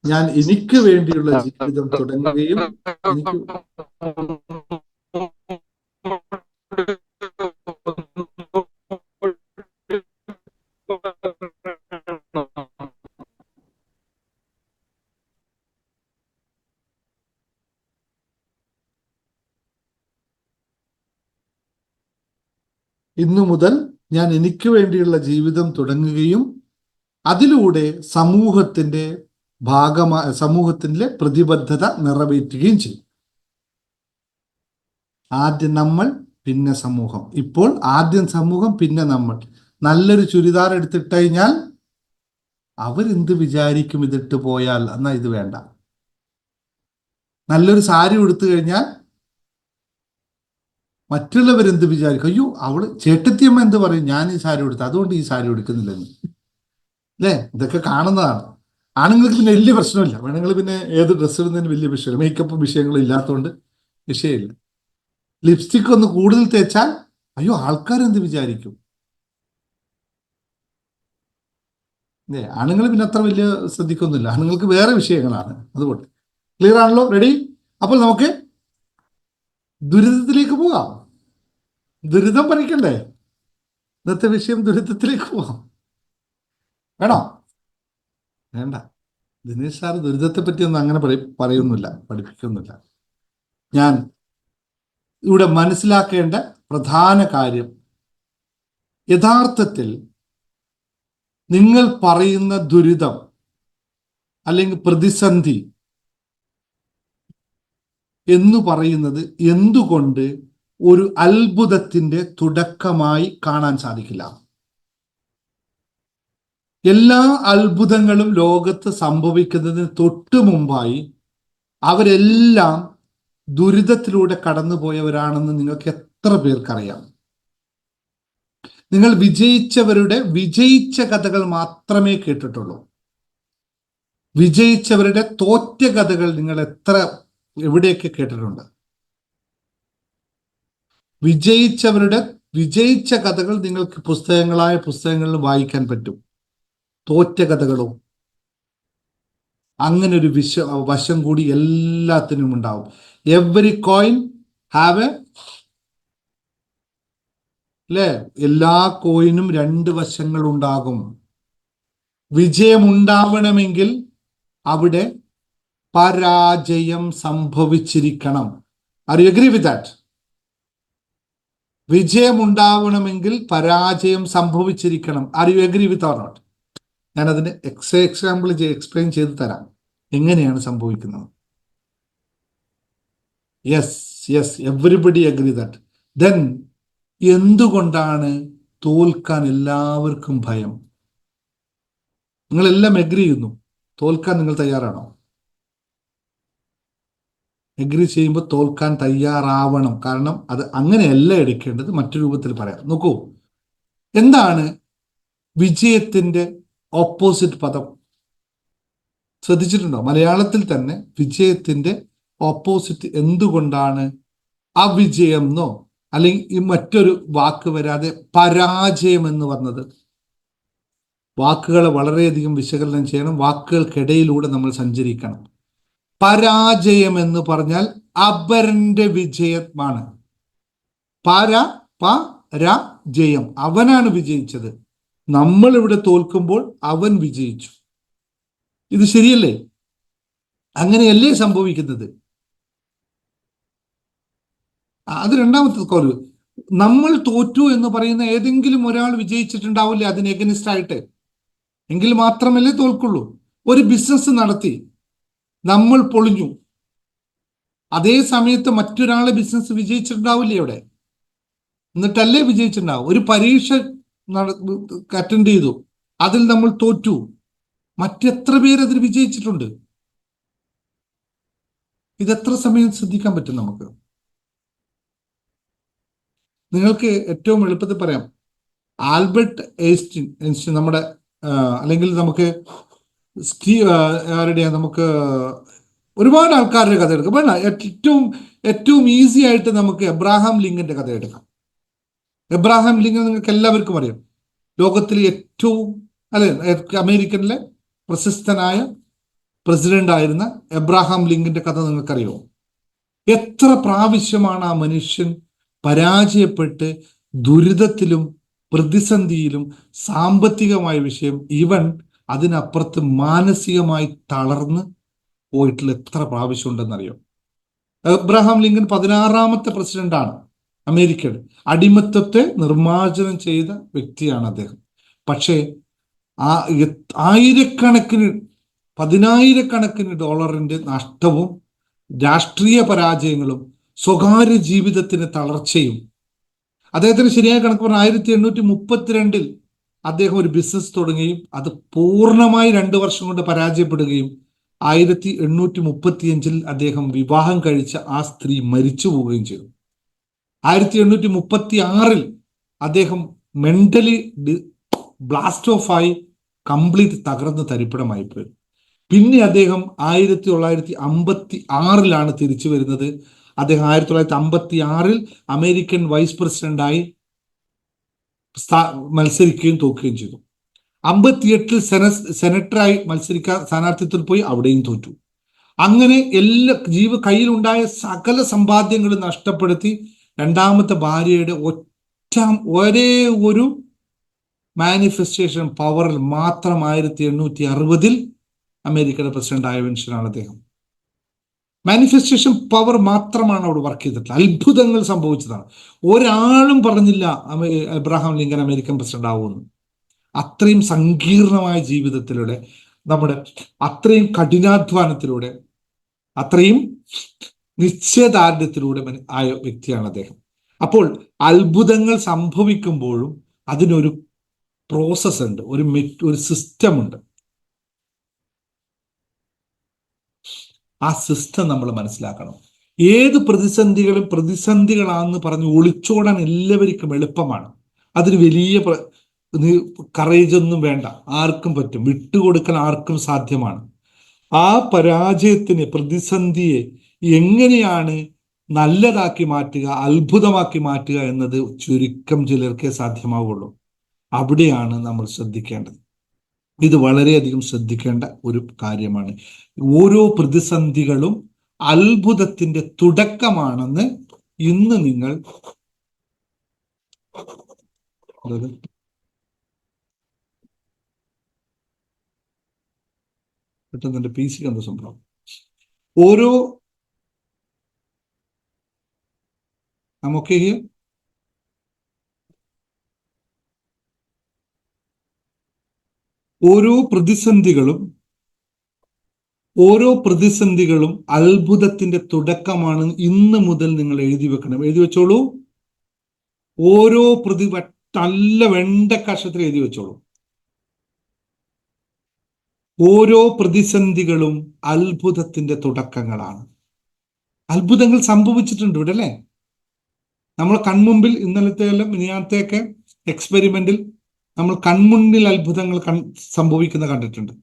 ഞാൻ എനിക്ക് വേണ്ടിയുള്ള ജീവിതം തുടങ്ങുകയും ഇന്നു മുതൽ ഞാൻ എനിക്ക് വേണ്ടിയുള്ള ജീവിതം തുടങ്ങുകയും അതിലൂടെ സമൂഹത്തിന്റെ പ്രതിബദ്ധത നിറവേറ്റുകയും ചെയ്യും. ആദ്യം നമ്മൾ, പിന്നെ സമൂഹം. ഇപ്പോൾ ആദ്യം സമൂഹം, പിന്നെ നമ്മൾ. നല്ലൊരു ചുരിദാർ എടുത്തിട്ട് കഴിഞ്ഞാൽ അവരെന്ത് വിചാരിക്കും ഇതിട്ട് പോയാൽ? എന്നാ ഇത് വേണ്ട. നല്ലൊരു സാരി ഉടുത്തു കഴിഞ്ഞാൽ മറ്റുള്ളവരെന്ത് വിചാരിക്കും? അയ്യോ, അവള് ചേട്ടത്തിയമ്മ എന്ത് പറയും ഞാൻ ഈ സാരി ഉടുത്ത, അതുകൊണ്ട് ഈ സാരി ഉടുക്കുന്നില്ലെന്ന്. അല്ലേ? ഇതൊക്കെ കാണുന്നതാണ്. ആണുങ്ങൾക്ക് പിന്നെ വലിയ പ്രശ്നമില്ല. പെണ്ണുങ്ങൾ പിന്നെ ഏത് ഡ്രസ്സ് ഇടുന്നതിന് വലിയ വിഷയമില്ല. മേക്കപ്പ് വിഷയങ്ങൾ ഇല്ലാത്തതുകൊണ്ട് വിഷയമില്ല. ലിപ്സ്റ്റിക് ഒന്ന് കൂടുതൽ തേച്ചാൽ അയ്യോ ആൾക്കാരെന്ത് വിചാരിക്കും. ആണുങ്ങൾ പിന്നെ അത്ര വലിയ ശ്രദ്ധിക്കൊന്നുമില്ല. ആണുങ്ങൾക്ക് വേറെ വിഷയങ്ങളാണ്. അതുകൊണ്ട് ക്ലിയർ ആണല്ലോ? റെഡി? അപ്പോൾ നമുക്ക് ദുരിതത്തിലേക്ക് പോകാം. ദുരിതം പഠിക്കണ്ടേ? ഇന്നത്തെ വിഷയം ദുരിതത്തിലേക്ക് പോകാം. വേണോ? വേണ്ട. ദിനേശ് സാർ ദുരിതത്തെ പറ്റിയൊന്നും അങ്ങനെ പറയുന്നില്ല, പഠിപ്പിക്കുന്നില്ല. ഞാൻ ഇവിടെ മനസ്സിലാക്കേണ്ട പ്രധാന കാര്യം, യഥാർത്ഥത്തിൽ നിങ്ങൾ പറയുന്ന ദുരിതം അല്ലെങ്കിൽ പ്രതിസന്ധി എന്ന് പറയുന്നത് എന്തുകൊണ്ട് ഒരു അത്ഭുതത്തിന്റെ തുടക്കമായി കാണാൻ സാധിക്കില്ല? എല്ലാ അത്ഭുതങ്ങളും ലോകത്ത് സംഭവിക്കുന്നതിന് തൊട്ടു മുമ്പായി അവരെല്ലാം ദുരിതത്തിലൂടെ കടന്നുപോയവരാണെന്ന് നിങ്ങൾക്ക് എത്ര പേർക്കറിയാം? നിങ്ങൾ വിജയിച്ച കഥകൾ മാത്രമേ കേട്ടിട്ടുള്ളൂ. വിജയിച്ചവരുടെ തോറ്റ കഥകൾ നിങ്ങൾ എവിടെയൊക്കെ കേട്ടിട്ടുണ്ട്? വിജയിച്ച കഥകൾ നിങ്ങൾക്ക് പുസ്തകങ്ങളിൽ വായിക്കാൻ പറ്റും. തോറ്റ കഥകളും. അങ്ങനെ ഒരു വശം കൂടി എല്ലാത്തിനും ഉണ്ടാവും. എവറി കോയിൻ ഹാവ് അല്ലേ? എല്ലാ കോയിനും രണ്ട് വശങ്ങൾ ഉണ്ടാകും. വിജയമുണ്ടാവണമെങ്കിൽ അവിടെ പരാജയം സംഭവിച്ചിരിക്കണം. Are you agree with that? വിജയമുണ്ടാവണമെങ്കിൽ പരാജയം സംഭവിച്ചിരിക്കണം. Are you agree with or not? ഞാനതിന് എക്സാമ്പിൾ എക്സ്പ്ലെയിൻ ചെയ്ത് തരാം എങ്ങനെയാണ് സംഭവിക്കുന്നത്. Yes, everybody agree that. Then എന്തുകൊണ്ടാണ് തോൽക്കാൻ എല്ലാവർക്കും ഭയം. നിങ്ങളെല്ലാം എഗ്രി ചെയ്യുന്നു, തോൽക്കാൻ നിങ്ങൾ തയ്യാറാണോ? എഗ്രി ചെയ്യുമ്പോൾ തോൽക്കാൻ തയ്യാറാവണം. കാരണം അത് അങ്ങനെയല്ല എടുക്കേണ്ടത്, മറ്റു രൂപത്തിൽ പറയാം. നോക്കൂ, എന്താണ് വിജയത്തിന്റെ ഓപ്പോസിറ്റ് പദം? ശ്രദ്ധിച്ചിട്ടുണ്ടോ? മലയാളത്തിൽ തന്നെ വിജയത്തിന്റെ ഓപ്പോസിറ്റ് എന്തുകൊണ്ടാണ് അവിജയം എന്നോ അല്ലെങ്കിൽ ഈ മറ്റൊരു വാക്ക് വരാതെ പരാജയം എന്ന് വന്നത്? വാക്കുകളെ വളരെയധികം വിശകലനം ചെയ്യണം, വാക്കുകൾക്കിടയിലൂടെ നമ്മൾ സഞ്ചരിക്കണം. പരാജയം എന്ന് പറഞ്ഞാൽ അപരന്റെ വിജയമാണ്. പരാജയം, അവനാണ് വിജയിച്ചത്. നമ്മൾ ഇവിടെ തോൽക്കുമ്പോൾ അവൻ വിജയിച്ചു. ഇത് ശരിയല്ലേ? അങ്ങനെയല്ലേ സംഭവിക്കുന്നത്? അത് രണ്ടാമത്തെ കോല്. നമ്മൾ തോറ്റു എന്ന് പറയുന്ന ഏതെങ്കിലും ഒരാൾ വിജയിച്ചിട്ടുണ്ടാവില്ലേ അതിന് എഗനിസ്റ്റ് ആയിട്ട്? എങ്കിൽ മാത്രമല്ലേ തോൽക്കുള്ളൂ. ഒരു ബിസിനസ് നടത്തി നമ്മൾ പൊളിഞ്ഞു, അതേ സമയത്ത് മറ്റൊരാളെ ബിസിനസ് വിജയിച്ചിട്ടുണ്ടാവില്ലേ അവിടെ? എന്നിട്ടല്ലേ വിജയിച്ചിട്ടുണ്ടാവും. ഒരു പരീക്ഷ അറ്റൻഡ് ചെയ്തു, അതിൽ നമ്മൾ തോറ്റു, മറ്റെത്ര പേര് അതിൽ വിജയിച്ചിട്ടുണ്ട്? ഇതെത്ര സമയം ശ്രദ്ധിക്കാൻ പറ്റും നമുക്ക്? നിങ്ങൾക്ക് ഏറ്റവും എളുപ്പത്തിൽ പറയാം, ആൽബർട്ട് ഐൻസ്റ്റീൻ നമ്മുടെ അല്ലെങ്കിൽ നമുക്ക് നമുക്ക് ഒരുപാട് ആൾക്കാരുടെ കഥ എടുക്കാം. വേണ്ട, ഏറ്റവും ഈസി ആയിട്ട് നമുക്ക് എബ്രഹാം ലിങ്കന്റെ കഥ എടുക്കാം. എബ്രഹാം ലിങ്കൻ നിങ്ങൾക്ക് എല്ലാവർക്കും അറിയാം. ലോകത്തിലെ ഏറ്റവും അമേരിക്കനിലെ പ്രശസ്തനായ പ്രസിഡന്റ് ആയിരുന്ന എബ്രഹാം ലിങ്കന്റെ കഥ നിങ്ങൾക്കറിയുമോ? എത്ര പ്രാവശ്യമാണ് ആ മനുഷ്യൻ പരാജയപ്പെട്ട് ദുരിതത്തിലും പ്രതിസന്ധിയിലും സാമ്പത്തികമായ വിഷയം, ഈവൻ അതിനപ്പുറത്ത് മാനസികമായി തളർന്ന് പോയിട്ടുള്ള എത്ര പ്രാവശ്യം ഉണ്ടെന്നറിയോ? എബ്രഹാം ലിങ്കൻ 16ാമത്തെ പ്രസിഡന്റാണ് അമേരിക്കയുടെ. അടിമത്തത്തെ നിർമ്മാർജ്ജനം ചെയ്ത വ്യക്തിയാണ് അദ്ദേഹം. പക്ഷേ പതിനായിരക്കണക്കിന് ഡോളറിന്റെ നഷ്ടവും രാഷ്ട്രീയ പരാജയങ്ങളും സ്വകാര്യ ജീവിതത്തിന് തളർച്ചയും. അദ്ദേഹത്തിന് ശരിയായ കണക്ക് പറഞ്ഞാൽ 1832 അദ്ദേഹം ഒരു ബിസിനസ് തുടങ്ങുകയും അത് പൂർണ്ണമായി 2 വർഷം കൊണ്ട് പരാജയപ്പെടുകയും 1835 അദ്ദേഹം വിവാഹം കഴിച്ച ആ സ്ത്രീ മരിച്ചു പോവുകയും ചെയ്തു. 1836 അദ്ദേഹം മെന്റലി ബ്ലാസ്റ്റ് ഓഫ് ആയി കംപ്ലീറ്റ് തകർന്ന് തരിപ്പണമായി പോയി. പിന്നെ അദ്ദേഹം 1956 തിരിച്ചു വരുന്നത്. അദ്ദേഹം 1956 അമേരിക്കൻ വൈസ് പ്രസിഡന്റായി മത്സരിക്കുകയും തോക്കുകയും ചെയ്തു. 1958 സെനറ്ററായി മത്സരിക്കാൻ സ്ഥാനാർത്ഥിത്വത്തിൽ പോയി, അവിടെയും തോറ്റു. അങ്ങനെ എല്ലാ കയ്യിലുണ്ടായ സകല സമ്പാദ്യങ്ങളും നഷ്ടപ്പെടുത്തി രണ്ടാമത്തെ ഭാര്യയുടെ ഒരേ ഒരു മാനിഫെസ്റ്റേഷൻ പവറിൽ മാത്രം 1860 അമേരിക്കയുടെ പ്രസിഡന്റ് ആയ മനുഷ്യനാണ് അദ്ദേഹം. മാനിഫെസ്റ്റേഷൻ പവർ മാത്രമാണ് അവിടെ വർക്ക് ചെയ്തിട്ടുള്ളത്. അത്ഭുതങ്ങൾ സംഭവിച്ചതാണ്. ഒരാളും പറഞ്ഞില്ല എബ്രഹാം ലിങ്കൻ അമേരിക്കൻ പ്രസിഡന്റ് ആവുമെന്ന്. അത്രയും സങ്കീർണമായ ജീവിതത്തിലൂടെ, നമ്മുടെ അത്രയും കഠിനാധ്വാനത്തിലൂടെ, അത്രയും നിശ്ചയദാർഢ്യത്തിലൂടെ ആയ വ്യക്തിയാണ് അദ്ദേഹം. അപ്പോൾ അത്ഭുതങ്ങൾ സംഭവിക്കുമ്പോഴും അതിനൊരു പ്രോസസ് ഉണ്ട്, ഒരു സിസ്റ്റം ഉണ്ട്. ആ സിസ്റ്റം നമ്മൾ മനസ്സിലാക്കണം. ഏത് പ്രതിസന്ധികളാണെന്ന് പറഞ്ഞ് ഒളിച്ചോടാൻ എല്ലാവർക്കും എളുപ്പമാണ്. അതിന് വലിയ കറേജ് ഒന്നും വേണ്ട, ആർക്കും പറ്റും. വിട്ടുകൊടുക്കാൻ ആർക്കും സാധ്യമാണ്. ആ പ്രതിസന്ധിയെ എങ്ങനെയാണ് നല്ലതാക്കി മാറ്റുക, അത്ഭുതമാക്കി മാറ്റുക എന്നത് ചുരുക്കം ചിലർക്കേ സാധ്യമാവുള്ളൂ. അവിടെയാണ് നമ്മൾ ശ്രദ്ധിക്കേണ്ടത്. ഇത് വളരെയധികം ശ്രദ്ധിക്കേണ്ട ഒരു കാര്യമാണ്. ഓരോ പ്രതിസന്ധികളും അത്ഭുതത്തിന്റെ തുടക്കമാണെന്ന് ഇന്ന് നിങ്ങൾ പെട്ടെന്ന് എന്റെ PC കണ്ട സംഭവം. നമുക്ക് ഓരോ പ്രതിസന്ധികളും അത്ഭുതത്തിന്റെ തുടക്കമാണ് ഇന്ന് മുതൽ നിങ്ങൾ എഴുതി വെക്കണം. എഴുതി വെച്ചോളൂ. ഓരോ നല്ല വെണ്ടക്കഷത്തിൽ എഴുതി വെച്ചോളൂ. ഓരോ പ്രതിസന്ധികളും അത്ഭുതത്തിന്റെ തുടക്കങ്ങളാണ്. അത്ഭുതങ്ങൾ സംഭവിച്ചിട്ടുണ്ട് ഇവിടെ അല്ലേ? നമ്മൾ കൺമുമ്പിൽ ഇന്നലത്തെയെല്ലാം മിനിയാത്തെയൊക്കെ എക്സ്പെരിമെന്റിൽ നമ്മൾ കൺമുന്നിൽ അത്ഭുതങ്ങൾ സംഭവിക്കുന്ന കണ്ടിട്ടുണ്ട്.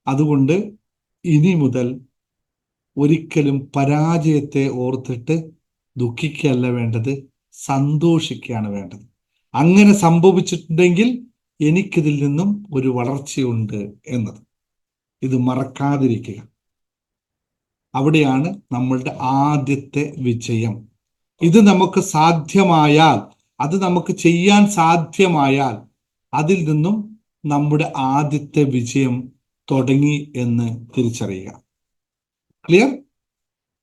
അതുകൊണ്ട് ഇനി മുതൽ ഒരിക്കലും പരാജയത്തെ ഓർത്തിട്ട് ദുഃഖിക്കുകയല്ല വേണ്ടത്, സന്തോഷിക്കുകയാണ് വേണ്ടത്. അങ്ങനെ സംഭവിച്ചിട്ടുണ്ടെങ്കിൽ എനിക്കിതിൽ നിന്നും ഒരു വളർച്ചയുണ്ട് എന്നത് ഇത് മറക്കാതിരിക്കുക. അവിടെയാണ് നമ്മളുടെ ആദ്യത്തെ വിജയം. ഇത് നമുക്ക് സാധ്യമായാൽ, അത് നമുക്ക് ചെയ്യാൻ സാധ്യമായാൽ അതിൽ നിന്നും നമ്മുടെ ആദ്യത്തെ വിജയം തുടങ്ങി എന്ന് തിരിച്ചറിയുക. ക്ലിയർ?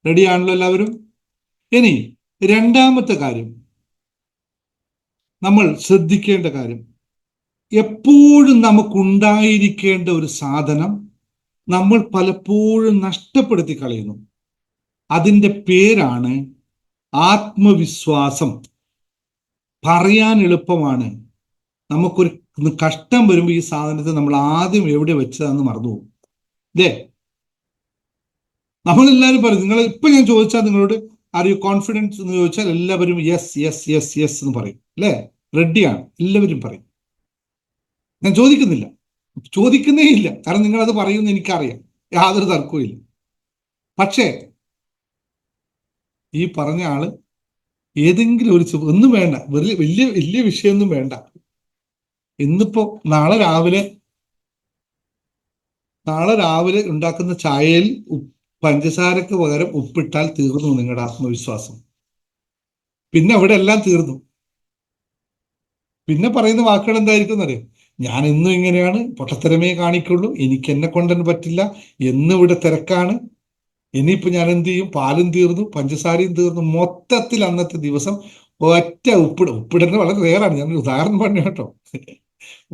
റെഡിയാണല്ലോ എല്ലാവരും? ഇനി രണ്ടാമത്തെ കാര്യം, നമ്മൾ ശ്രദ്ധിക്കേണ്ട കാര്യം, എപ്പോഴും നമുക്കുണ്ടായിരിക്കേണ്ട ഒരു സാധനം നമ്മൾ പലപ്പോഴും നഷ്ടപ്പെടുത്തി കളയുന്നു. അതിൻ്റെ പേരാണ് ആത്മവിശ്വാസം. പറയാൻ എളുപ്പമാണ്. നമുക്കൊരു കഷ്ടം വരുമ്പോൾ ഈ സാധനത്തെ നമ്മൾ ആദ്യം എവിടെ വെച്ചതാന്ന് മറന്നുപോകും. ഇല്ലേ? നമ്മളെല്ലാവരും പറയും, നിങ്ങൾ ഇപ്പൊ ഞാൻ ചോദിച്ചാൽ നിങ്ങളോട് ആർ യു കോൺഫിഡൻസ് എന്ന് ചോദിച്ചാൽ എല്ലാവരും യെസ് യെസ് യെസ് യെസ് എന്ന് പറയും അല്ലേ? റെഡിയാണ് എല്ലാവരും പറയും. ഞാൻ ചോദിക്കുന്നേ ഇല്ല, കാരണം നിങ്ങൾ അത് പറയുമെന്ന് എനിക്കറിയാം, യാതൊരു തർക്കവും ഇല്ല. പക്ഷേ ഈ പറഞ്ഞ ആള് ഏതെങ്കിലും ഒരു ഒന്നും വേണ്ട, വലിയ വലിയ വലിയ വിഷയമൊന്നും വേണ്ട. ഇന്നിപ്പോ നാളെ രാവിലെ ഉണ്ടാക്കുന്ന ചായയിൽ പഞ്ചസാരക്ക് പകരം ഉപ്പിട്ടാൽ തീർന്നു നിങ്ങളുടെ ആത്മവിശ്വാസം. പിന്നെ അവിടെ എല്ലാം തീർന്നു. പിന്നെ പറയുന്ന വാക്കുകൾ എന്തായിരിക്കും എന്നറിയാം? ഞാൻ എന്നും ഇങ്ങനെയാണ്, പൊട്ടത്തരമേ കാണിക്കുള്ളൂ, എനിക്ക് എന്നെ കൊണ്ടുതന്നെ പറ്റില്ല, എന്നും ഇവിടെ തിരക്കാണ്, ഇനിയിപ്പോ ഞാൻ എന്ത് ചെയ്യും, പാലും തീർന്നു, പഞ്ചസാരയും തീർന്നു. മൊത്തത്തിൽ അന്നത്തെ ദിവസം ഒറ്റ ഉപ്പിടുന്നത് വളരെ റെയറാണ്. ഞാനൊരു ഉദാഹരണം പറഞ്ഞു കേട്ടോ,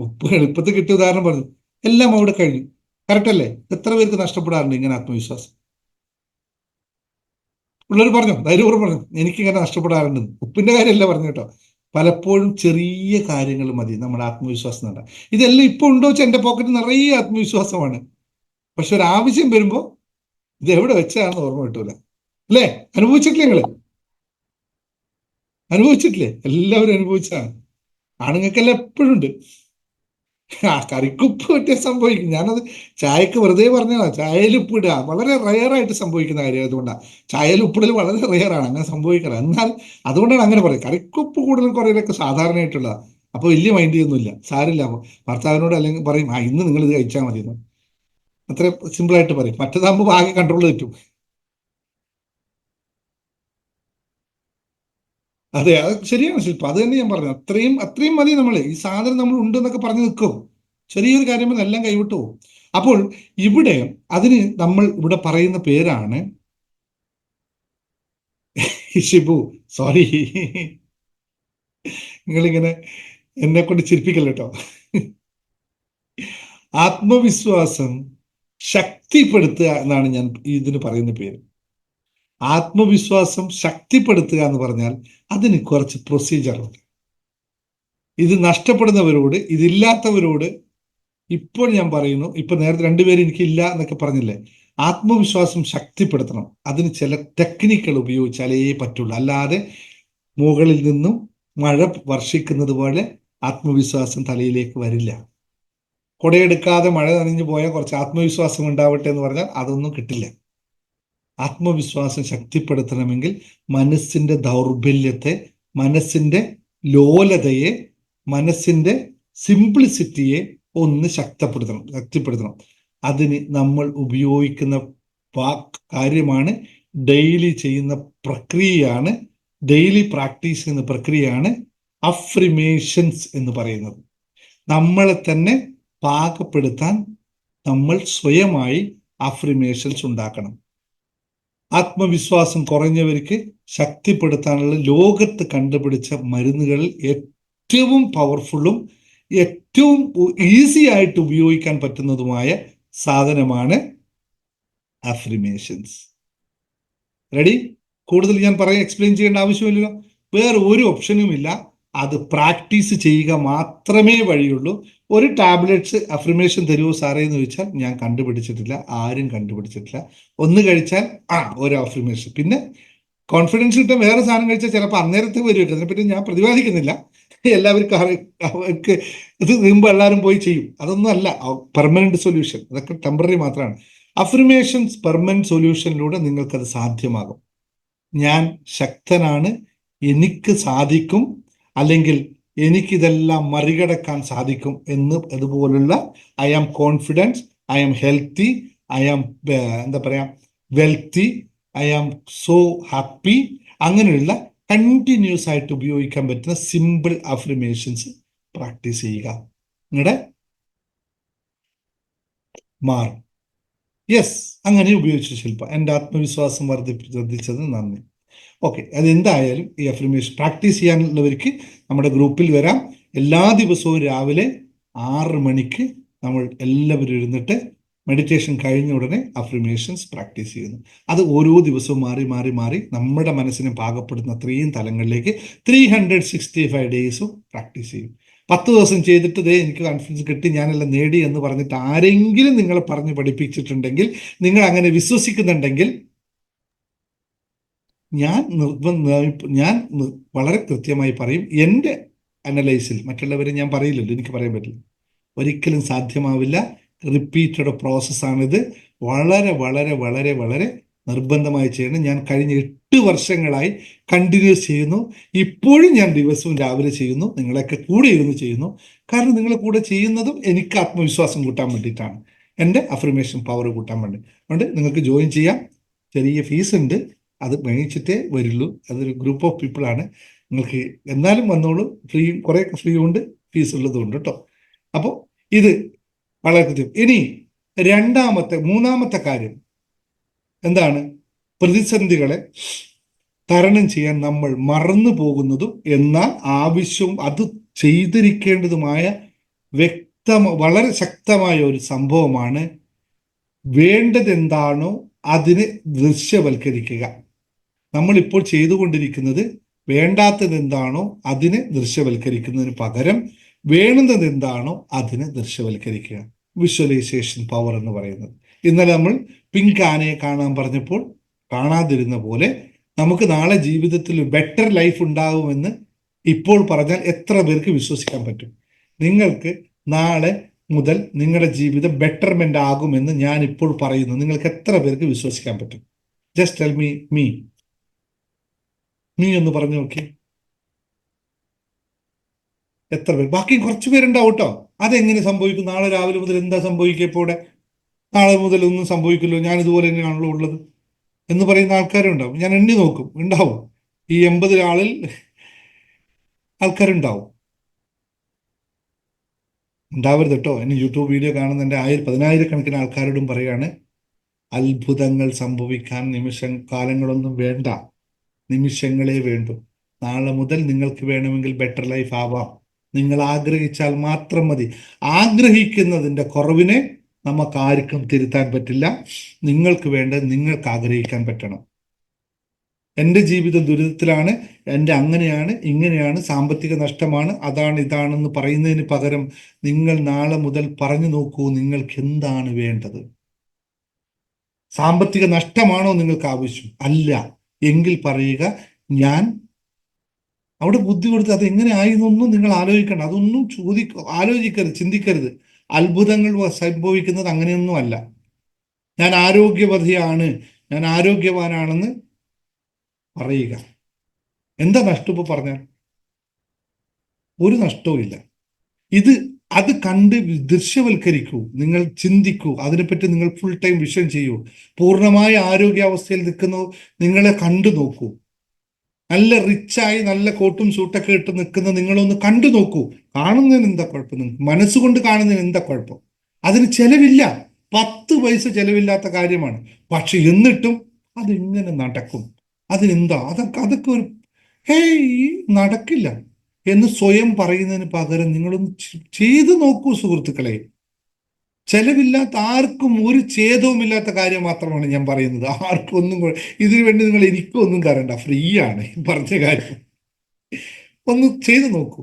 ഉപ്പ് എളുപ്പത്തിൽ കിട്ടിയ ഉദാഹരണം പറഞ്ഞു. എല്ലാം അവിടെ കഴിഞ്ഞു. കറക്റ്റ് അല്ലേ? എത്ര പേർക്ക് നഷ്ടപ്പെടാറുണ്ട് ഇങ്ങനെ ആത്മവിശ്വാസം? പിള്ളേർ പറഞ്ഞു, ധൈര്യപൂർവ്വം പറഞ്ഞു, എനിക്കിങ്ങനെ നഷ്ടപ്പെടാറുണ്ട്. ഉപ്പിന്റെ കാര്യമല്ല പറഞ്ഞു കേട്ടോ, പലപ്പോഴും ചെറിയ കാര്യങ്ങൾ മതി നമ്മുടെ ആത്മവിശ്വാസം നേടാൻ. ഇതെല്ലാം ഇപ്പൊ ഉണ്ടോ വെച്ചാൽ എൻ്റെ പോക്കറ്റ് നിറയെ ആത്മവിശ്വാസമാണ്. പക്ഷെ ഒരു ആവശ്യം വരുമ്പോ ഇത് എവിടെ വെച്ചാണെന്ന് ഓർമ്മ കിട്ടൂല. അല്ലേ? അനുഭവിച്ചിട്ടില്ലേ? എല്ലാവരും അനുഭവിച്ചാണ്. ആണുങ്ങൾക്കെല്ലാം എപ്പോഴും ഉണ്ട്. കറിക്കുപ്പ് പറ്റിയ സംഭവിക്കും. ഞാനത് ചായക്ക് വെറുതെ പറഞ്ഞതാണ്. ചായയിൽ ഉപ്പിടുക വളരെ റെയറായിട്ട് സംഭവിക്കുന്ന കാര്യം. അതുകൊണ്ടാണ് ചായയിൽ ഉപ്പിടൽ വളരെ റെയറാണ്, അങ്ങനെ സംഭവിക്കണം. എന്നാൽ അതുകൊണ്ടാണ് അങ്ങനെ പറയും. കറിക്കുപ്പ് കൂടുതൽ കുറേയൊക്കെ സാധാരണയായിട്ടുള്ളതാണ്. അപ്പോൾ വലിയ മൈൻഡ് ചെയ്യുന്നില്ല, സാരില്ല. ഭർത്താവിനോട് അല്ലെങ്കിൽ പറയും, ഇന്ന് നിങ്ങൾ ഇത് കഴിച്ചാൽ മതി എന്ന്. അത്ര സിമ്പിളായിട്ട് പറയും. മറ്റേതാകുമ്പോൾ ആകെ കൺട്രോൾ തെറ്റും. അതെ, അത് ശരിയാണ് ശില്പ. അത് തന്നെ ഞാൻ പറഞ്ഞു. അത്രയും മതി. നമ്മൾ ഈ സാധനം നമ്മൾ ഉണ്ടെന്നൊക്കെ പറഞ്ഞു നിൽക്കും. ചെറിയൊരു കാര്യം എല്ലാം കൈവിട്ടു പോകും. അപ്പോൾ ഇവിടെ അതിന് നമ്മൾ ഇവിടെ പറയുന്ന പേരാണ് ഷിബു, സോറി, നിങ്ങളിങ്ങനെ എന്നെ കൊണ്ട് ചിരിപ്പിക്കല്ലോ കേട്ടോ. ആത്മവിശ്വാസം ശക്തിപ്പെടുത്തുക എന്നാണ് ഞാൻ ഇതിന് പറയുന്ന പേര്. ആത്മവിശ്വാസം ശക്തിപ്പെടുത്തുക എന്ന് പറഞ്ഞാൽ അതിന് കുറച്ച് പ്രൊസീജിയറുണ്ട്. ഇത് നഷ്ടപ്പെടുന്നവരോട്, ഇതില്ലാത്തവരോട് ഇപ്പോൾ ഞാൻ പറയുന്നു. ഇപ്പൊ നേരത്തെ രണ്ടുപേരും എനിക്കില്ല എന്നൊക്കെ പറഞ്ഞില്ലേ? ആത്മവിശ്വാസം ശക്തിപ്പെടുത്തണം. അതിന് ചില ടെക്നിക്കുകൾ ഉപയോഗിച്ചാലേ പറ്റുള്ളൂ. അല്ലാതെ മുകളിൽ നിന്നും മഴ വർഷിക്കുന്നത് പോലെ ആത്മവിശ്വാസം തലയിലേക്ക് വരില്ല. കുടയെടുക്കാതെ മഴ നനഞ്ഞു പോയാൽ കുറച്ച് ആത്മവിശ്വാസം ഉണ്ടാവട്ടെ എന്ന് പറഞ്ഞാൽ അതൊന്നും കിട്ടില്ല. ആത്മവിശ്വാസം ശക്തിപ്പെടുത്തണമെങ്കിൽ മനസ്സിന്റെ ദൗർബല്യത്തെ, മനസ്സിന്റെ ലോലതയെ, മനസ്സിന്റെ സിംപ്ലിസിറ്റിയെ ഒന്ന് ശക്തിപ്പെടുത്തണം. അതിന് നമ്മൾ ഉപയോഗിക്കുന്ന കാര്യമാണ്, ഡെയിലി ചെയ്യുന്ന പ്രക്രിയയാണ്, ഡെയിലി പ്രാക്ടീസ് ചെയ്യുന്ന പ്രക്രിയയാണ് അഫ്രിമേഷൻസ് എന്ന് പറയുന്നത്. നമ്മളെ തന്നെ പാകപ്പെടുത്താൻ നമ്മൾ സ്വയമായി അഫ്രിമേഷൻസ് ഉണ്ടാക്കണം. ആത്മവിശ്വാസം കുറഞ്ഞവർക്ക് ശക്തിപ്പെടുത്താനുള്ള ലോകത്ത് കണ്ടുപിടിച്ച മരുന്നുകളിൽ ഏറ്റവും പവർഫുള്ളും ഏറ്റവും ഈസി ആയിട്ട് ഉപയോഗിക്കാൻ പറ്റുന്നതുമായ സാധനമാണ് അഫ്രിമേഷൻസ്. റെഡി? കൂടുതൽ ഞാൻ എക്സ്പ്ലെയിൻ ചെയ്യേണ്ട ആവശ്യമില്ലല്ലോ. വേറെ ഒരു ഓപ്ഷനുമില്ല. അത് പ്രാക്ടീസ് ചെയ്യുക മാത്രമേ വഴിയുള്ളൂ. ഒരു ടാബ്ലറ്റ്സ് അഫർമേഷൻ തരുമോ സാറേ എന്ന് ചോദിച്ചാൽ ഞാൻ കണ്ടുപിടിച്ചിട്ടില്ല, ആരും കണ്ടുപിടിച്ചിട്ടില്ല. ഒന്ന് കഴിച്ചാൽ ഒരു അഫർമേഷൻ, പിന്നെ കോൺഫിഡൻസ് കിട്ടാൻ വേറെ സാധനം കഴിച്ചാൽ ചിലപ്പോൾ അന്നേരത്തെ വരും. അതിനെപ്പറ്റി ഞാൻ പ്രതിപാദിക്കുന്നില്ല. എല്ലാവർക്കും അവർക്ക് ഇത് നീമ്പോ എല്ലാവരും പോയി ചെയ്യും. അതൊന്നും അല്ല പെർമനന്റ് സൊല്യൂഷൻ. അതൊക്കെ ടെമ്പററി മാത്രമാണ്. അഫർമേഷൻസ് പെർമനന്റ് സൊല്യൂഷനിലൂടെ നിങ്ങൾക്കത് സാധ്യമാകും. ഞാൻ ശക്തനാണ്, എനിക്ക് സാധിക്കും, അല്ലെങ്കിൽ എനിക്കിതെല്ലാം മറികടക്കാൻ സാധിക്കും എന്ന് അതുപോലുള്ള I am confidence, I am healthy, I am എന്താ പറയാ wealthy, I am so happy, അങ്ങനെയുള്ള കണ്ടിന്യൂസ് ആയിട്ട് ഉപയോഗിക്കാൻ പറ്റുന്ന സിമ്പിൾ അഫർമേഷൻസ് പ്രാക്ടീസ് ചെയ്യുക. നിങ്ങളുടെ മാറും. യെസ്, അങ്ങനെ ഉപയോഗിച്ചു ശില്പ. എൻ്റെ ആത്മവിശ്വാസം വർദ്ധിച്ചത് നന്ദി. ഓക്കെ, അതെന്തായാലും ഈ അഫർമേഷൻ പ്രാക്ടീസ് ചെയ്യാനുള്ളവർക്ക് നമ്മുടെ ഗ്രൂപ്പിൽ വരാം. എല്ലാ ദിവസവും രാവിലെ 6 മണിക്ക് നമ്മൾ എല്ലാവരും ഇരുന്നിട്ട് മെഡിറ്റേഷൻ കഴിഞ്ഞ ഉടനെ അഫർമേഷൻസ് പ്രാക്ടീസ് ചെയ്യുന്നു. അത് ഓരോ ദിവസവും മാറി മാറി മാറി നമ്മുടെ മനസ്സിനെ പാകപ്പെടുന്ന അത്രയും തലങ്ങളിലേക്ക് 365 ഡേയ്സും പ്രാക്ടീസ് ചെയ്യും. 10 ദിവസം ചെയ്തിട്ട് എനിക്ക് കോൺഫിഡൻസ് കിട്ടി, ഞാനെല്ലാം നേടി എന്ന് പറഞ്ഞിട്ട് ആരെങ്കിലും നിങ്ങളെ പറഞ്ഞ് പഠിപ്പിച്ചിട്ടുണ്ടെങ്കിൽ, നിങ്ങൾ അങ്ങനെ വിശ്വസിക്കുന്നുണ്ടെങ്കിൽ, ഞാൻ വളരെ കൃത്യമായി പറയും, എൻ്റെ അനലൈസിൽ, മറ്റുള്ളവരെ ഞാൻ പറയില്ലല്ലോ, എനിക്ക് പറയാൻ പറ്റില്ല, ഒരിക്കലും സാധ്യമാവില്ല. റിപ്പീറ്റഡ് പ്രോസസ്സാണിത്. വളരെ വളരെ വളരെ വളരെ നിർബന്ധമായി ചെയ്യണം. ഞാൻ കഴിഞ്ഞ 8 വർഷങ്ങളായി കണ്ടിന്യൂസ് ചെയ്യുന്നു. ഇപ്പോഴും ഞാൻ ദിവസവും രാവിലെ ചെയ്യുന്നു. നിങ്ങളൊക്കെ കൂടെ ഇരുന്ന് ചെയ്യുന്നു. കാരണം നിങ്ങളെ കൂടെ ചെയ്യുന്നതും എനിക്ക് ആത്മവിശ്വാസം കൂട്ടാൻ വേണ്ടിയിട്ടാണ്, എൻ്റെ അഫർമേഷൻ പവർ കൂട്ടാൻ വേണ്ടി. അതുകൊണ്ട് നിങ്ങൾക്ക് ജോയിൻ ചെയ്യാം. ചെറിയ ഫീസ് ഉണ്ട്, അത് മേടിച്ചിട്ടേ വരുള്ളൂ. അതൊരു ഗ്രൂപ്പ് ഓഫ് പീപ്പിൾ ആണ്. നിങ്ങൾക്ക് എന്നാലും വന്നോളൂ. കുറേയൊക്കെ ഫ്രീ ഉണ്ട്, ഫീസ് ഉള്ളതും ഉണ്ട് കേട്ടോ. അപ്പോൾ ഇത് വളരെ കൃത്യം. ഇനി മൂന്നാമത്തെ കാര്യം എന്താണ്? പ്രതിസന്ധികളെ തരണം ചെയ്യാൻ നമ്മൾ മറന്നു പോകുന്നതും എന്നാൽ ആവശ്യവും അത് ചെയ്തിരിക്കേണ്ടതുമായ വളരെ ശക്തമായ ഒരു സംഭവമാണ് വേണ്ടതെന്താണോ അതിനെ ദൃശ്യവൽക്കരിക്കുക. നമ്മളിപ്പോൾ ചെയ്തുകൊണ്ടിരിക്കുന്നത് വേണ്ടാത്തത് എന്താണോ അതിനെ ദൃശ്യവൽക്കരിക്കുന്നതിന് പകരം വേണ്ടുന്നത് എന്താണോ അതിനെ ദൃശ്യവൽക്കരിക്കുക. വിഷ്വലൈസേഷൻ പവർ എന്ന് പറയുന്നത്. ഇന്നലെ നമ്മൾ പിങ്ക് ആനയെ കാണാൻ പറഞ്ഞപ്പോൾ കാണാതിരുന്ന പോലെ നമുക്ക് നാളെ ജീവിതത്തിൽ ബെറ്റർ ലൈഫ് ഉണ്ടാകുമെന്ന് ഇപ്പോൾ പറഞ്ഞാൽ എത്ര പേർക്ക് വിശ്വസിക്കാൻ പറ്റും? നിങ്ങൾക്ക് നാളെ മുതൽ നിങ്ങളുടെ ജീവിതം ബെറ്റർമെന്റ് ആകുമെന്ന് ഞാൻ ഇപ്പോൾ പറയുന്നു. നിങ്ങൾക്ക് എത്ര പേർക്ക് വിശ്വസിക്കാൻ പറ്റും? ജസ്റ്റ് ടെൽ മീ എന്ന് പറഞ്ഞു നോക്കി. എത്ര പേര്? ബാക്കി കുറച്ച് പേരുണ്ടാവും കേട്ടോ. അതെങ്ങനെ സംഭവിക്കും? നാളെ രാവിലെ മുതൽ എന്താ സംഭവിക്കുക? ഇപ്പോൾ ഇവിടെ നാളെ മുതൽ ഒന്നും സംഭവിക്കില്ലോ, ഞാൻ ഇതുപോലെ തന്നെയാണല്ലോ ഉള്ളത് എന്ന് പറയുന്ന ആൾക്കാരുണ്ടാവും. ഞാൻ എണ്ണി നോക്കും, ഉണ്ടാവും. ഈ 80 ആളിൽ ആൾക്കാരുണ്ടാവും. ഉണ്ടാവരുത് കേട്ടോ. ഇനി യൂട്യൂബ് വീഡിയോ കാണുന്ന എൻ്റെ 10,000-കണക്കിന് ആൾക്കാരോടും പറയാണ്, അത്ഭുതങ്ങൾ സംഭവിക്കാൻ കാലങ്ങളൊന്നും വേണ്ട, നിമിഷങ്ങളെ വേണ്ടു. നാളെ മുതൽ നിങ്ങൾക്ക് വേണമെങ്കിൽ ബെറ്റർ ലൈഫ് ആവാം. നിങ്ങൾ ആഗ്രഹിച്ചാൽ മാത്രം മതി. ആഗ്രഹിക്കുന്നതിൻ്റെ കുറവിനെ നമുക്ക് ആർക്കും തിരുത്താൻ പറ്റില്ല. നിങ്ങൾക്ക് വേണ്ടത് നിങ്ങൾക്ക് ആഗ്രഹിക്കാൻ പറ്റണം. എൻ്റെ ജീവിതം ദുരിതത്തിലാണ്, എൻ്റെ അങ്ങനെയാണ് ഇങ്ങനെയാണ്, സാമ്പത്തിക നഷ്ടമാണ്, അതാണ് ഇതാണെന്ന് പറയുന്നതിന് പകരം നിങ്ങൾ നാളെ മുതൽ പറഞ്ഞു നോക്കൂ, നിങ്ങൾക്ക് എന്താണ് വേണ്ടത്. സാമ്പത്തിക നഷ്ടമാണോ നിങ്ങൾക്ക് ആവശ്യം? അല്ല എങ്കിൽ പറയുക, ഞാൻ അവിടെ ബുദ്ധി കൊടുത്ത് അത് എങ്ങനെ ആയിരുന്നൊന്നും നിങ്ങൾ ആലോചിക്കണം. അതൊന്നും ആലോചിക്കരുത്, ചിന്തിക്കരുത്. അത്ഭുതങ്ങൾ സംഭവിക്കുന്നത് അങ്ങനെയൊന്നും അല്ല. ഞാൻ ആരോഗ്യവതിയാണ്, ഞാൻ ആരോഗ്യവാനാണെന്ന് പറയുക. എന്താ നഷ്ടം? ഇപ്പൊ പറഞ്ഞാൽ ഒരു നഷ്ടവും ഇല്ല. അത് കണ്ട് ദൃശ്യവൽക്കരിക്കൂ, നിങ്ങൾ ചിന്തിക്കൂ, അതിനെപ്പറ്റി നിങ്ങൾ ഫുൾ ടൈം വിഷൻ ചെയ്യൂ. പൂർണ്ണമായ ആരോഗ്യാവസ്ഥയിൽ നിൽക്കുന്നു നിങ്ങളെ കണ്ടു നോക്കൂ. നല്ല റിച്ചായി നല്ല കോട്ടും സൂട്ടൊക്കെ ഇട്ട് നിൽക്കുന്ന നിങ്ങളൊന്ന് കണ്ടു നോക്കൂ. കാണുന്നതിന് എന്താ കുഴപ്പം? നിങ്ങൾക്ക് മനസ്സുകൊണ്ട് കാണുന്നതിന് എന്താ കുഴപ്പം? അതിന് ചെലവില്ല, 10 പൈസ ചെലവില്ലാത്ത കാര്യമാണ്. പക്ഷെ എന്നിട്ടും അതെങ്ങനെ നടക്കും? അതിനെന്താ? അതൊക്കെ ഒരു നടക്കില്ല എന്ന് സ്വയം പറയുന്നതിന് പകരം നിങ്ങളൊന്ന് ചെയ്തു നോക്കൂ സുഹൃത്തുക്കളെ. ചെലവില്ലാത്ത, ആർക്കും ഒരു ഛേദവുമില്ലാത്ത കാര്യം മാത്രമാണ് ഞാൻ പറയുന്നത്. ആർക്കും ഒന്നും ഇതിനു വേണ്ടി നിങ്ങൾ എനിക്കൊന്നും തരണ്ട, ഫ്രീ ആണ് പറഞ്ഞ കാര്യം. ഒന്ന് ചെയ്തു നോക്കൂ.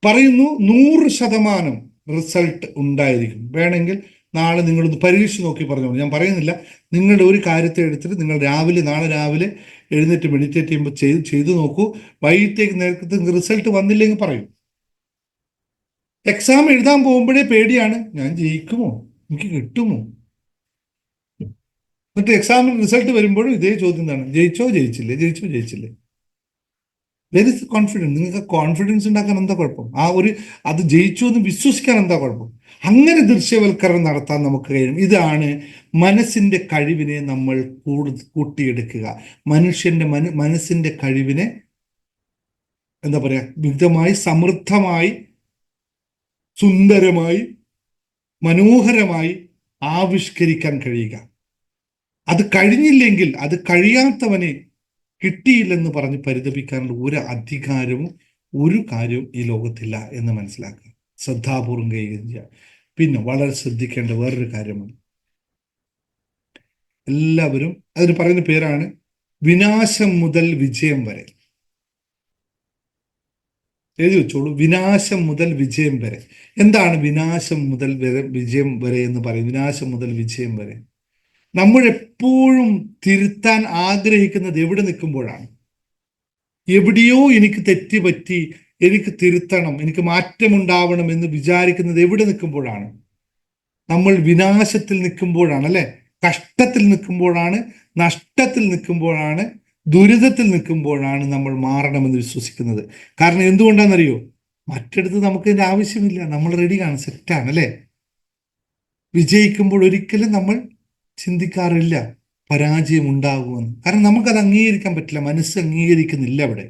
പറയുന്നു 100% റിസൾട്ട് ഉണ്ടായിരിക്കും. വേണമെങ്കിൽ നാളെ നിങ്ങളൊന്ന് പരീക്ഷിച്ച് നോക്കി പറഞ്ഞോളൂ, ഞാൻ പറയുന്നില്ല. നിങ്ങളുടെ ഒരു കാര്യത്തെ എടുത്തിട്ട് നിങ്ങൾ നാളെ രാവിലെ എഴുന്നേറ്റ് മെഡിറ്റേറ്റ് ചെയ്യുമ്പോൾ ചെയ്തു നോക്കൂ. വൈകിട്ടേക്ക് നേരത്തെ റിസൾട്ട് വന്നില്ലെങ്കിൽ പറയും. എക്സാം എഴുതാൻ പോകുമ്പോഴേ പേടിയാണ്, ഞാൻ ജയിക്കുമോ, എനിക്ക് കിട്ടുമോ. എന്നിട്ട് എക്സാമിന് റിസൾട്ട് വരുമ്പോഴും ഇതേ ചോദ്യം തന്നെ, ജയിച്ചോ ജയിച്ചില്ലേ, ജയിച്ചോ ജയിച്ചില്ലേ. Very confidence. നിങ്ങൾക്ക് കോൺഫിഡൻസ് ഉണ്ടാക്കാൻ എന്താ കുഴപ്പം? അത് ജയിച്ചു എന്ന് വിശ്വസിക്കാൻ എന്താ കുഴപ്പം? അങ്ങനെ ദൃശ്യവൽക്കരണം നടത്താൻ നമുക്ക് കഴിയും. ഇതാണ് മനസ്സിന്റെ കഴിവിനെ നമ്മൾ കൂട്ടിയെടുക്കുക. മനുഷ്യന്റെ മനസ്സിന്റെ കഴിവിനെ എന്താ പറയാ, വിവിധമായി, സമൃദ്ധമായി, സുന്ദരമായി, മനോഹരമായി ആവിഷ്കരിക്കാൻ കഴിയുക. അത് കഴിഞ്ഞില്ലെങ്കിൽ, അത് കഴിയാത്തവനെ കിട്ടിയില്ലെന്ന് പറഞ്ഞ് പരിതപിക്കാനുള്ള ഒരു അധികാരവും ഒരു കാര്യവും ഈ ലോകത്തില്ല എന്ന് മനസ്സിലാക്കുക. ശ്രദ്ധാപൂർവം കൈകാര്യം ചെയ്യുക. പിന്നെ വളരെ ശ്രദ്ധിക്കേണ്ട വേറൊരു കാര്യമാണ്, എല്ലാവരും അതിന് പറയുന്ന പേരാണ് വിനാശം മുതൽ വിജയം വരെ. എഴുതി വെച്ചോളൂ, വിനാശം മുതൽ വിജയം വരെ. എന്താണ് വിനാശം മുതൽ വിജയം വരെ എന്ന് പറയും? വിനാശം മുതൽ വിജയം വരെ നമ്മൾ എപ്പോഴും തിരുത്താൻ ആഗ്രഹിക്കുന്നത് എവിടെ നിൽക്കുമ്പോഴാണ്? എവിടെയോ എനിക്ക് തെറ്റുപറ്റി, എനിക്ക് തിരുത്തണം, എനിക്ക് മാറ്റമുണ്ടാവണം എന്ന് വിചാരിക്കുന്നത് എവിടെ നിൽക്കുമ്പോഴാണ്? നമ്മൾ വിനാശത്തിൽ നിൽക്കുമ്പോഴാണ്, അല്ലെ? കഷ്ടത്തിൽ നിൽക്കുമ്പോഴാണ്, നഷ്ടത്തിൽ നിൽക്കുമ്പോഴാണ്, ദുരിതത്തിൽ നിൽക്കുമ്പോഴാണ് നമ്മൾ മാറണമെന്ന് വിശ്വസിക്കുന്നത്. കാരണം എന്തുകൊണ്ടാണെന്നറിയോ? മറ്റിടത്ത് നമുക്ക് ഇതിന്റെ ആവശ്യമില്ല, നമ്മൾ റെഡിയാണ്, സെറ്റാണ്, അല്ലെ? വിജയിക്കുമ്പോൾ ഒരിക്കലും നമ്മൾ ചിന്തിക്കാറില്ല പരാജയം ഉണ്ടാകുമെന്ന്. കാരണം നമുക്കത് അംഗീകരിക്കാൻ പറ്റില്ല, മനസ്സ് അംഗീകരിക്കുന്നില്ല അവിടെ.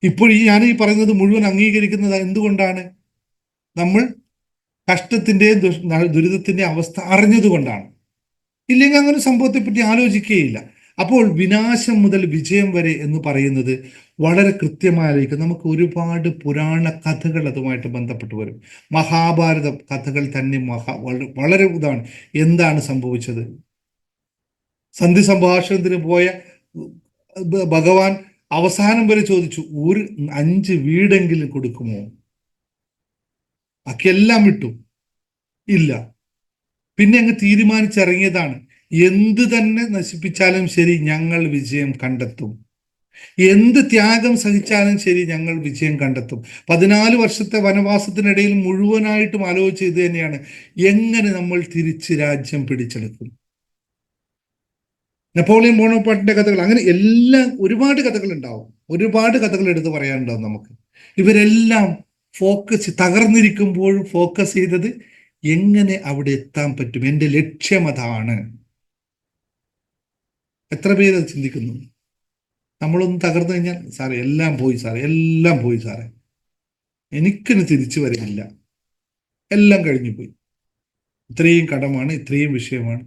ഇപ്പോൾ ഞാൻ ഈ പറയുന്നത് മുഴുവൻ അംഗീകരിക്കുന്നത് എന്തുകൊണ്ടാണ്? നമ്മൾ കഷ്ടത്തിന്റെയും ദുരിതത്തിന്റെ അവസ്ഥ അറിഞ്ഞതുകൊണ്ടാണ്. ഇല്ലെങ്കിൽ അങ്ങനെ സംഭവത്തെ പറ്റി ആലോചിക്കുകയില്ല. അപ്പോൾ വിനാശം മുതൽ വിജയം വരെ എന്ന് പറയുന്നത് വളരെ കൃത്യമായിരിക്കും. നമുക്ക് ഒരുപാട് പുരാണ കഥകൾ അതുമായിട്ട് ബന്ധപ്പെട്ട് വരും. മഹാഭാരത കഥകൾ തന്നെ വളരെ ഇതാണ്. എന്താണ് സംഭവിച്ചത്? സന്ധി സംഭാഷണത്തിന് പോയ ഭഗവാൻ അവസാനം വരെ ചോദിച്ചു, ഒരു 5 വീടെങ്കിലും കൊടുക്കുമോ? ബാക്കിയെല്ലാം വിട്ടു, ഇല്ല. പിന്നെ അങ്ങ് തീരുമാനിച്ചിറങ്ങിയതാണ്, എന്ത് തന്നെ നശിപ്പിച്ചാലും ശരി ഞങ്ങൾ വിജയം കണ്ടെത്തും, എന്ത് ത്യാഗം സഹിച്ചാലും ശരി ഞങ്ങൾ വിജയം കണ്ടെത്തും. 14 വർഷത്തെ വനവാസത്തിനിടയിൽ മുഴുവനായിട്ടും ആലോചിച്ച് ഇത് തന്നെയാണ്, എങ്ങനെ നമ്മൾ തിരിച്ച് രാജ്യം പിടിച്ചെടുക്കും. നെപ്പോളിയൻ ബോണപ്പാർട്ടിന്റെ കഥകൾ, അങ്ങനെ എല്ലാം ഒരുപാട് കഥകൾ ഉണ്ടാവും, ഒരുപാട് കഥകൾ എടുത്ത് പറയാനുണ്ടാവും നമുക്ക്. ഇവരെല്ലാം തകർന്നിരിക്കുമ്പോഴും ഫോക്കസ് ചെയ്തത് എങ്ങനെ അവിടെ എത്താൻ പറ്റും, എൻ്റെ ലക്ഷ്യം അതാണ്. എത്ര പേര് അത് ചിന്തിക്കുന്നു? നമ്മളൊന്ന് തകർന്നു കഴിഞ്ഞാൽ സാറേ എല്ലാം പോയി, സാറേ എല്ലാം പോയി, സാറേ എനിക്കിന് തിരിച്ചു വരില്ല, എല്ലാം കഴിഞ്ഞു പോയി, ഇത്രയും കടമാണ്, ഇത്രയും വിഷയമാണ്.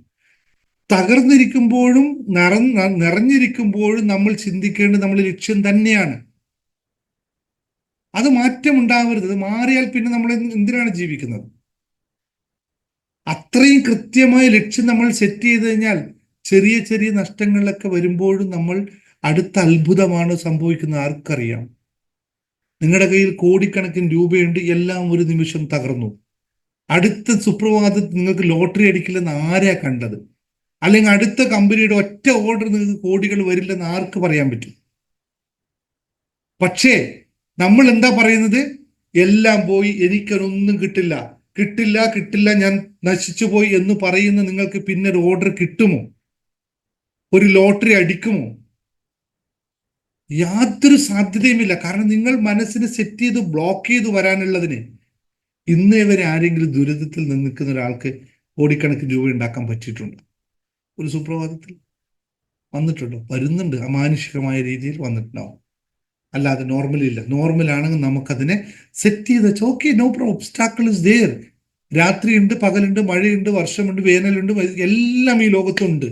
തകർന്നിരിക്കുമ്പോഴും നിറഞ്ഞിരിക്കുമ്പോഴും നമ്മൾ ചിന്തിക്കേണ്ടത് നമ്മുടെ ലക്ഷ്യം തന്നെയാണ്. അത് മാറ്റം ഉണ്ടാവരുത്. അത് മാറിയാൽ പിന്നെ നമ്മൾ എന്തിനാണ് ജീവിക്കുന്നത്? അത്രയും കൃത്യമായ ലക്ഷ്യം നമ്മൾ സെറ്റ് ചെയ്ത് കഴിഞ്ഞാൽ ചെറിയ ചെറിയ നഷ്ടങ്ങളിലൊക്കെ വരുമ്പോഴും നമ്മൾ അടുത്ത അത്ഭുതമാണ് സംഭവിക്കുന്നത്. ആർക്കറിയാം? നിങ്ങളുടെ കയ്യിൽ കോടിക്കണക്കിന് രൂപയുണ്ട്, എല്ലാം ഒരു നിമിഷം തകർന്നു. അടുത്ത സുപ്രഭാതത്തിൽ നിങ്ങൾക്ക് ലോട്ടറി അടിക്കില്ലെന്ന് ആരെയാ കണ്ടത്? അല്ലെങ്കിൽ അടുത്ത കമ്പനിയുടെ ഒറ്റ ഓർഡർ നിങ്ങൾക്ക് കോടികൾ വരില്ലെന്ന് ആർക്ക് പറയാൻ പറ്റും? പക്ഷേ നമ്മൾ എന്താ പറയുന്നത്? എല്ലാം പോയി, എനിക്കൊന്നും കിട്ടില്ല, കിട്ടില്ല, കിട്ടില്ല, ഞാൻ നശിച്ചു പോയി എന്ന് പറയുന്ന നിങ്ങൾക്ക് പിന്നെ ഒരു ഓർഡർ കിട്ടുമോ? ഒരു ലോട്ടറി അടിക്കുമോ? യാതൊരു സാധ്യതയുമില്ല. കാരണം നിങ്ങൾ മനസ്സിനെ സെറ്റ് ചെയ്ത് ബ്ലോക്ക് ചെയ്ത് വരാനുള്ളതിന് ഇന്നേ വരെ ആരെങ്കിലും ദുരിതത്തിൽ നിൽക്കുന്ന ഒരാൾക്ക് കോടിക്കണക്കിന് രൂപ ഉണ്ടാക്കാൻ പറ്റിയിട്ടുണ്ട്? ഒരു സുപ്രഭാതത്തിൽ വന്നിട്ടുണ്ടോ? വരുന്നുണ്ട്, അമാനുഷികമായ രീതിയിൽ വന്നിട്ടുണ്ടാവും. അല്ലാതെ നോർമലി ഇല്ല. നോർമൽ ആണെങ്കിൽ നമുക്കതിനെ സെറ്റ് ചെയ്ത് വെച്ചാൽ okay, no problem, obstacle is there. രാത്രിയുണ്ട്, പകലുണ്ട്, മഴയുണ്ട്, വർഷമുണ്ട്, വേനലുണ്ട്, എല്ലാം ഈ ലോകത്തുണ്ട്.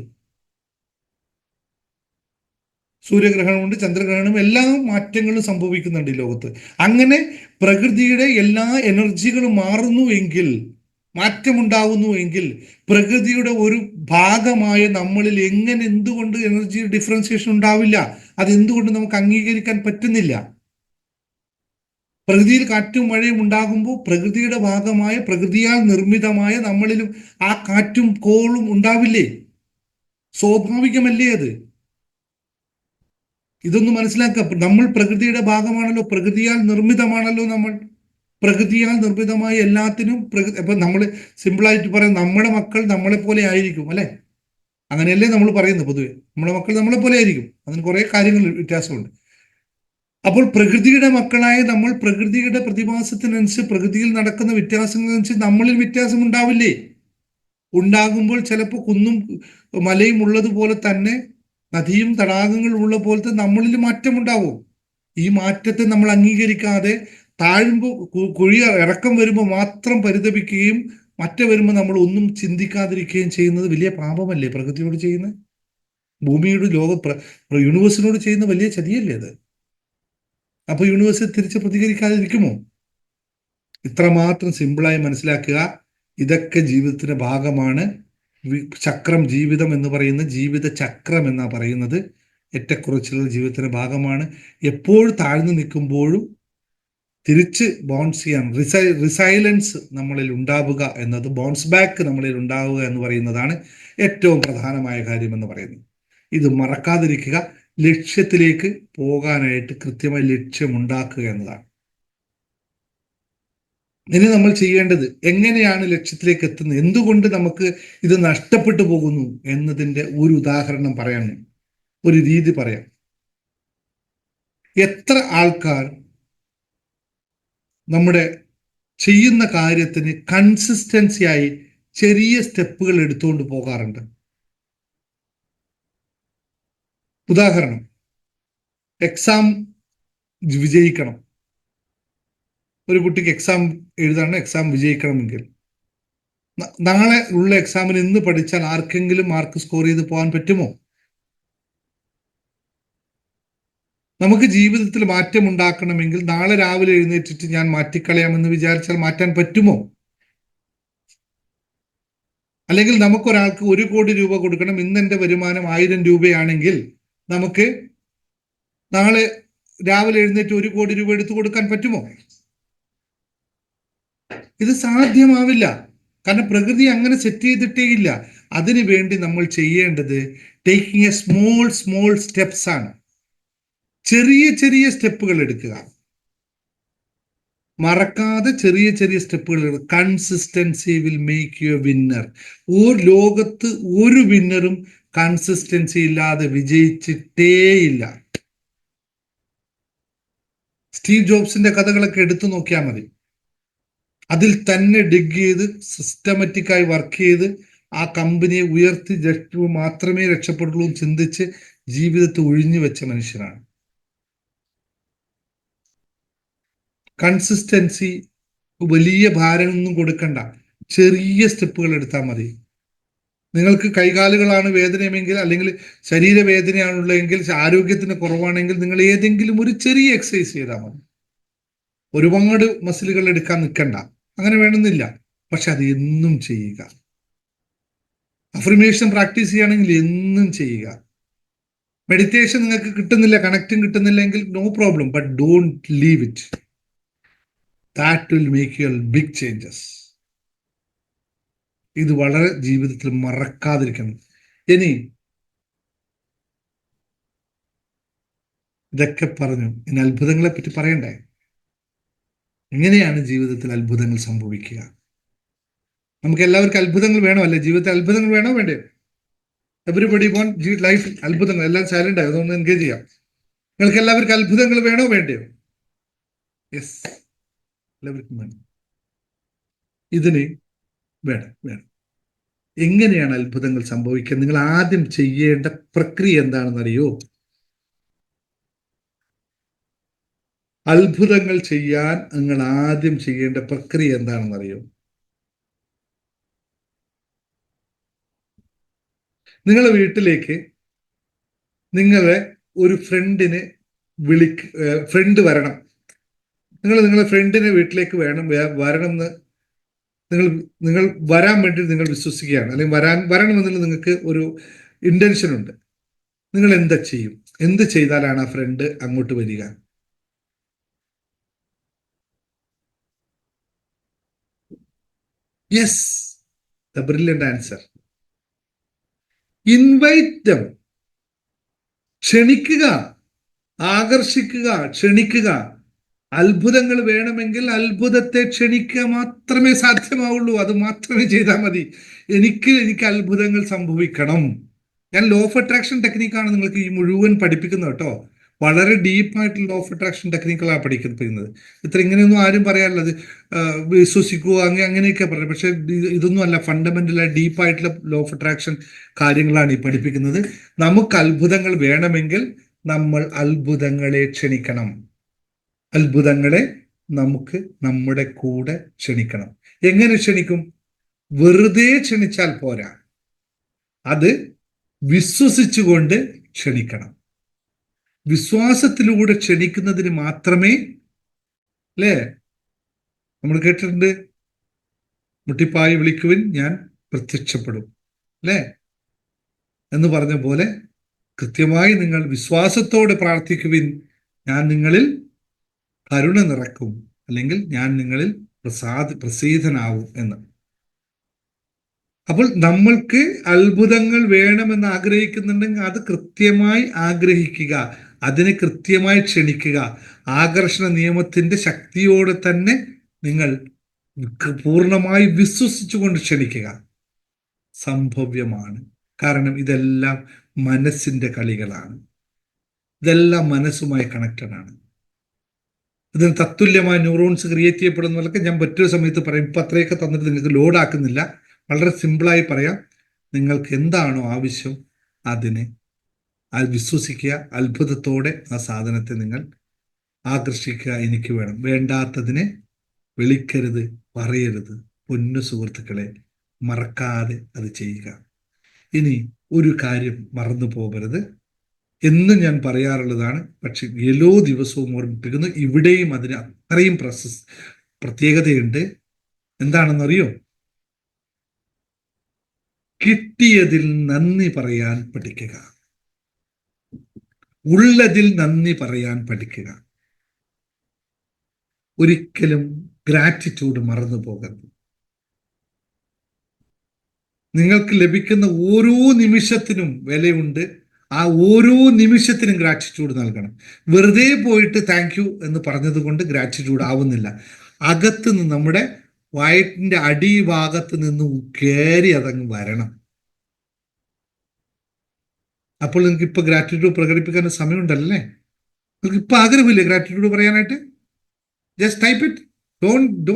സൂര്യഗ്രഹണമുണ്ട്, ചന്ദ്രഗ്രഹണം, എല്ലാ മാറ്റങ്ങളും സംഭവിക്കുന്നുണ്ട് ഈ ലോകത്ത്. അങ്ങനെ പ്രകൃതിയുടെ എല്ലാ എനർജികളും മാറുന്നു എങ്കിൽ മാറ്റമുണ്ടാകുന്നു എങ്കിൽ പ്രകൃതിയുടെ ഒരു ഭാഗമായ നമ്മളിൽ എങ്ങനെ എന്തുകൊണ്ട് എനർജി ഡിഫറൻസിയേഷൻ ഉണ്ടാവില്ല? അതെന്തുകൊണ്ട് നമുക്ക് അംഗീകരിക്കാൻ പറ്റുന്നില്ല? പ്രകൃതിയിൽ കാറ്റും മഴയും ഉണ്ടാകുമ്പോൾ പ്രകൃതിയുടെ ഭാഗമായ പ്രകൃതിയാൽ നിർമ്മിതമായ നമ്മളിലും ആ കാറ്റും കോളും ഉണ്ടാവില്ലേ? സ്വാഭാവികമല്ലേ അത്? ഇതൊന്ന് മനസ്സിലാക്കുക. നമ്മൾ പ്രകൃതിയുടെ ഭാഗമാണല്ലോ, പ്രകൃതിയാൽ നിർമ്മിതമാണല്ലോ നമ്മൾ. പ്രകൃതിയാൽ നിർമ്മിതമായ എല്ലാത്തിനും ഇപ്പൊ നമ്മൾ സിമ്പിളായിട്ട് പറയാം, നമ്മുടെ മക്കൾ നമ്മളെ പോലെ ആയിരിക്കും അല്ലെ? അങ്ങനെയല്ലേ നമ്മൾ പറയുന്നത് പൊതുവെ. നമ്മുടെ മക്കൾ നമ്മളെ പോലെ ആയിരിക്കും, അതിന് കുറെ കാര്യങ്ങൾ വ്യത്യാസമുണ്ട്. അപ്പോൾ പ്രകൃതിയുടെ മക്കളായ നമ്മൾ പ്രകൃതിയുടെ പ്രതിഭാസത്തിനനുസരിച്ച്, പ്രകൃതിയിൽ നടക്കുന്ന വ്യത്യാസങ്ങളനുസരിച്ച് നമ്മളിൽ വ്യത്യാസം ഉണ്ടാവില്ലേ? ഉണ്ടാകുമ്പോൾ ചിലപ്പോൾ കുന്നും മലയും ഉള്ളതുപോലെ തന്നെ നദിയും തടാകങ്ങളും ഉള്ള പോലത്തെ നമ്മളിൽ മാറ്റം ഉണ്ടാവും. ഈ മാറ്റത്തെ നമ്മൾ അംഗീകരിക്കാതെ താഴുമ്പോൾ കുഴി ഇറക്കം വരുമ്പോൾ മാത്രം പരിതപിക്കുകയും മറ്റേ വരുമ്പോൾ നമ്മൾ ഒന്നും ചിന്തിക്കാതിരിക്കുകയും ചെയ്യുന്നത് വലിയ പാപമല്ലേ പ്രകൃതിയോട് ചെയ്യുന്നത്? ഭൂമിയുടെ യൂണിവേഴ്സിനോട് ചെയ്യുന്ന വലിയ ചതിയല്ലേ അത്? അപ്പൊ യൂണിവേഴ്സ് തിരിച്ച് പ്രതികരിക്കാതിരിക്കുമോ? ഇത്രമാത്രം സിമ്പിളായി മനസ്സിലാക്കുക. ഇതൊക്കെ ജീവിതത്തിന്റെ ഭാഗമാണ്. ചക്രം, ജീവിതം എന്ന് പറയുന്ന ജീവിത ചക്രം എന്നാ പറയുന്നത്. ഏറ്റക്കുറച്ചിലുള്ള ജീവിതത്തിന്റെ ഭാഗമാണ്. എപ്പോഴും താഴ്ന്നു നിൽക്കുമ്പോഴും തിരിച്ച് ബൗൺസ് ചെയ്യാൻ, റിസൈലൻസ് നമ്മളിൽ ഉണ്ടാവുക എന്നത്, ബൗൺസ് ബാക്ക് നമ്മളിൽ ഉണ്ടാവുക എന്ന് പറയുന്നതാണ് ഏറ്റവും പ്രധാനമായ കാര്യം എന്ന് പറയുന്നത്. ഇത് മറക്കാതിരിക്കുക. ലക്ഷ്യത്തിലേക്ക് പോകാനായിട്ട് കൃത്യമായി ലക്ഷ്യമുണ്ടാക്കുക എന്നതാണ്. ഇനി നമ്മൾ ചെയ്യേണ്ടത് എങ്ങനെയാണ് ലക്ഷ്യത്തിലേക്ക് എത്തുന്നത്, എന്തുകൊണ്ട് നമുക്ക് ഇത് നഷ്ടപ്പെട്ടു പോകുന്നു എന്നതിൻ്റെ ഒരു ഉദാഹരണം പറയാൻ, ഒരു രീതി പറയാം. എത്ര ആൾക്കാർ നമ്മുടെ ചെയ്യുന്ന കാര്യത്തിന് കൺസിസ്റ്റൻസിയായി ചെറിയ സ്റ്റെപ്പുകൾ എടുത്തുകൊണ്ട് പോകാറുണ്ട്? ഉദാഹരണം, എക്സാം വിജയിക്കണം. ഒരു കുട്ടിക്ക് എക്സാം എഴുതാണ്, എക്സാം വിജയിക്കണമെങ്കിൽ നാളെ ഉള്ള എക്സാമിന് ഇന്ന് പഠിച്ചാൽ ആർക്കെങ്കിലും മാർക്ക് സ്കോർ ചെയ്ത് പോകാൻ പറ്റുമോ? നമുക്ക് ജീവിതത്തിൽ മാറ്റം ഉണ്ടാക്കണമെങ്കിൽ നാളെ രാവിലെ എഴുന്നേറ്റിട്ട് ഞാൻ മാറ്റിക്കളയാമെന്ന് വിചാരിച്ചാൽ മാറ്റാൻ പറ്റുമോ? അല്ലെങ്കിൽ നമുക്കൊരാൾക്ക് 1 കോടി രൂപ കൊടുക്കണം, ഇന്ന് എൻ്റെ വരുമാനം 1000 രൂപയാണെങ്കിൽ നമുക്ക് നാളെ രാവിലെ എഴുന്നേറ്റ് 1 കോടി രൂപ എടുത്തു കൊടുക്കാൻ പറ്റുമോ? ഇത് സാധ്യമാവില്ല. കാരണം പ്രകൃതി അങ്ങനെ സെറ്റ് ചെയ്തിട്ടേ ഇല്ല. അതിനു വേണ്ടി നമ്മൾ ചെയ്യേണ്ടത് ടേക്കിംഗ് എ സ്മോൾ സ്റ്റെപ്സ് ആണ്. ചെറിയ ചെറിയ സ്റ്റെപ്പുകൾ എടുക്കുക. മറക്കാതെ ചെറിയ ചെറിയ സ്റ്റെപ്പുകൾ. Consistency will make U A winner. ലോകത്ത് ഒരു വിന്നറും കൺസിസ്റ്റൻസി ഇല്ലാതെ വിജയിച്ചിട്ടേയില്ല. സ്റ്റീവ് ജോബ്സിന്റെ കഥകളൊക്കെ എടുത്തു നോക്കിയാൽ മതി. അതിൽ തന്നെ ഡിഗ് ചെയ്ത് സിസ്റ്റമാറ്റിക്കായി വർക്ക് ചെയ്ത് ആ കമ്പനിയെ ഉയർത്തി മാത്രമേ രക്ഷപ്പെടുള്ളൂ ചിന്തിച്ച് ജീവിതത്തെ ഒഴിഞ്ഞു വെച്ച മനുഷ്യനാണ്. കൺസിസ്റ്റൻസി വലിയ ഭാരമൊന്നും കൊടുക്കണ്ട, ചെറിയ സ്റ്റെപ്പുകൾ എടുത്താൽ മതി. നിങ്ങൾക്ക് കൈകാലുകളാണ് വേദനയെങ്കിൽ, അല്ലെങ്കിൽ ശരീരവേദനയാണുള്ളതെങ്കിൽ, ആരോഗ്യത്തിന് കുറവാണെങ്കിൽ നിങ്ങൾ ഏതെങ്കിലും ഒരു ചെറിയ എക്സസൈസ് ചെയ്താൽ മതി. ഒരുപാട് മസിലുകൾ എടുക്കാൻ നിൽക്കണ്ട, അങ്ങനെ വേണമെന്നില്ല. പക്ഷെ അത് എന്നും ചെയ്യുക. അഫർമേഷൻ പ്രാക്ടീസ് ചെയ്യുകയാണെങ്കിൽ എന്നും ചെയ്യുക. മെഡിറ്റേഷൻ നിങ്ങൾക്ക് കിട്ടുന്നില്ല, കണക്റ്റും കിട്ടുന്നില്ലെങ്കിൽ no problem, but don't leave it. That will make you big changes. ഇത് വളരെ ജീവിതത്തിൽ മറക്കാതിരിക്കണം. ഇനി ഇതൊക്കെ പറഞ്ഞു, ഇനി അത്ഭുതങ്ങളെ പറ്റി പറയണ്ടേ? എങ്ങനെയാണ് ജീവിതത്തിൽ അത്ഭുതങ്ങൾ സംഭവിക്കുക? നമുക്ക് എല്ലാവർക്കും അത്ഭുതങ്ങൾ വേണോ അല്ലേ? ജീവിതത്തിൽ അത്ഭുതങ്ങൾ വേണോ വേണ്ടേ? എവരിബഡി വോണ്ട് ലൈഫ് അത്ഭുതങ്ങൾ. എല്ലാം സൈലന്റ് ആയി, അതൊന്ന് എൻഗേജ് ചെയ്യാം. നിങ്ങൾക്ക് എല്ലാവർക്കും അത്ഭുതങ്ങൾ വേണോ വേണ്ടയോ? യെസ്, എല്ലാവർക്കും വേണം. ഇതിന് വേണം. എങ്ങനെയാണ് അത്ഭുതങ്ങൾ സംഭവിക്കുക? നിങ്ങൾ ആദ്യം ചെയ്യേണ്ട പ്രക്രിയ എന്താണെന്നറിയോ? അത്ഭുതങ്ങൾ ചെയ്യാൻ നിങ്ങൾ ആദ്യം ചെയ്യേണ്ട പ്രക്രിയ എന്താണെന്നറിയോ? നിങ്ങളുടെ വീട്ടിലേക്ക് നിങ്ങളെ ഒരു ഫ്രണ്ടിനെ ഫ്രണ്ട് വരണം. നിങ്ങളുടെ ഫ്രണ്ടിനെ വീട്ടിലേക്ക് വരണം എന്ന് നിങ്ങൾ നിങ്ങൾ വരാൻ വേണ്ടി നിങ്ങൾ വിശ്വസിക്കുകയാണ്, അല്ലെങ്കിൽ വരണമെന്നുള്ള നിങ്ങൾക്ക് ഒരു ഇന്റൻഷൻ ഉണ്ട്. നിങ്ങൾ എന്താ ചെയ്യും? എന്ത് ചെയ്താലാണ് ആ ഫ്രണ്ട് അങ്ങോട്ട് വരിക? Yes, the brilliant answer. Invite them. ക്ഷണിക്കുക, ആകർഷിക്കുക, ക്ഷണിക്കുക. അത്ഭുതങ്ങൾ വേണമെങ്കിൽ അത്ഭുതത്തെ ക്ഷണിക്കുക മാത്രമേ സാധ്യമാവുള്ളൂ. അത് മാത്രമേ ചെയ്താൽ മതി. എനിക്ക് അത്ഭുതങ്ങൾ സംഭവിക്കണം. ഞാൻ ലോ ഓഫ് അട്രാക്ഷൻ ടെക്നിക്കാണ് നിങ്ങൾക്ക് ഈ മുഴുവൻ പഠിപ്പിക്കുന്നത് കേട്ടോ. വളരെ ഡീപ്പായിട്ടുള്ള ലോ ഓഫ് അട്രാക്ഷൻ ടെക്നിക്കുകളാണ് പഠിക്കുന്നത്. ഇങ്ങനെയൊന്നും ആരും പറയാനുള്ളത്. വിശ്വസിക്കുക അങ്ങനെയൊക്കെ പറയാം. പക്ഷെ ഇതൊന്നും അല്ല. ഫണ്ടമെന്റലായ ഡീപ്പായിട്ടുള്ള ലോ ഓഫ് അട്രാക്ഷൻ കാര്യങ്ങളാണ് ഈ പഠിപ്പിക്കുന്നത്. നമുക്ക് അത്ഭുതങ്ങൾ വേണമെങ്കിൽ നമ്മൾ അത്ഭുതങ്ങളെ ക്ഷണിക്കണം. അത്ഭുതങ്ങളെ നമുക്ക് നമ്മുടെ കൂടെ ക്ഷണിക്കണം. എങ്ങനെ ക്ഷണിക്കും? വെറുതെ ക്ഷണിച്ചാൽ പോരാ, അത് വിശ്വസിച്ചുകൊണ്ട് ക്ഷണിക്കണം. വിശ്വാസത്തിലൂടെ ക്ഷണിക്കുന്നതിന് മാത്രമേ, അല്ലേ, നമ്മൾ കേട്ടിട്ടുണ്ട്, മുട്ടിപ്പായി വിളിക്കുവിൻ ഞാൻ പ്രത്യക്ഷപ്പെടും, അല്ലേ എന്ന് പറഞ്ഞ പോലെ കൃത്യമായി നിങ്ങൾ വിശ്വാസത്തോടെ പ്രാർത്ഥിക്കുവിൻ, ഞാൻ നിങ്ങളിൽ കരുണ നിറക്കും, അല്ലെങ്കിൽ ഞാൻ നിങ്ങളിൽ പ്രസീതനാവും എന്ന്. അപ്പോൾ നമ്മൾക്ക് അത്ഭുതങ്ങൾ വേണമെന്ന് ആഗ്രഹിക്കുന്നുണ്ടെങ്കിൽ അത് കൃത്യമായി ആഗ്രഹിക്കുക, അതിനെ കൃത്യമായി ക്ഷണിക്കുക. ആകർഷണ നിയമത്തിന്റെ ശക്തിയോടെ തന്നെ നിങ്ങൾ പൂർണ്ണമായി വിശ്വസിച്ചുകൊണ്ട് ക്ഷണിക്കുക. സംഭവ്യമാണ്. കാരണം ഇതെല്ലാം മനസ്സിന്റെ കളികളാണ്. ഇതെല്ലാം മനസ്സുമായി കണക്റ്റഡ് ആണ്. ഇതിന് തത്തുല്യമായ ന്യൂറോൺസ് ക്രിയേറ്റ് ചെയ്യപ്പെടുന്നതൊക്കെ ഞാൻ മറ്റൊരു സമയത്ത് പറയും. ഇപ്പം അത്രയൊക്കെ തന്നിട്ട് നിങ്ങൾക്ക് ലോഡ് ആക്കുന്നില്ല. വളരെ സിമ്പിളായി പറയാം. നിങ്ങൾക്ക് എന്താണോ ആവശ്യം അതിനെ വിശ്വസിക്കുക. അത്ഭുതത്തോടെ ആ സാധനത്തെ നിങ്ങൾ ആകർഷിക്കുക. എനിക്ക് വേണം. വേണ്ടാത്തതിനെ വിളിക്കരുത്, പറയരുത്. പൊന്നു സുഹൃത്തുക്കളെ, മറക്കാതെ അത് ചെയ്യുക. ഇനി ഒരു കാര്യം മറന്നു പോകരുത്. എന്നും ഞാൻ പറയാറുള്ളതാണ്, പക്ഷെ എല്ലാ ദിവസവും ഓർമ്മിപ്പിക്കുന്നു. ഇവിടെയും അതിന് അത്രയും പ്രത്യേകതയുണ്ട്. എന്താണെന്നറിയോ? കിട്ടിയതിൽ നന്ദി പറയാൻ പഠിക്കുക. ഉള്ളതിൽ നന്ദി പറയാൻ പഠിക്കുക. ഒരിക്കലും ഗ്രാറ്റിറ്റ്യൂഡ് മറന്നു പോകരുത്. നിങ്ങൾക്ക് ലഭിക്കുന്ന ഓരോ നിമിഷത്തിനും വിലയുണ്ട്. ആ ഓരോ നിമിഷത്തിനും ഗ്രാറ്റിറ്റ്യൂഡ് നൽകണം. വെറുതെ പോയിട്ട് താങ്ക് യു എന്ന് പറഞ്ഞത് കൊണ്ട് ഗ്രാറ്റിറ്റ്യൂഡ് ആവുന്നില്ല. അകത്ത് നിന്ന്, നമ്മുടെ വയറ്റിന്റെ അടിഭാഗത്ത് നിന്ന് കയറി അതങ്ങ് വരണം. അപ്പോൾ നിങ്ങൾക്ക് ഇപ്പൊ ഗ്രാറ്റിറ്റ്യൂഡ് പ്രകടിപ്പിക്കാൻ സമയമുണ്ടല്ലേ? നിങ്ങൾക്ക് ഇപ്പൊ ആഗ്രഹമില്ലേ ഗ്രാറ്റിറ്റ്യൂഡ് പറയാനായിട്ട്? Just type it. ഡോണ്ട്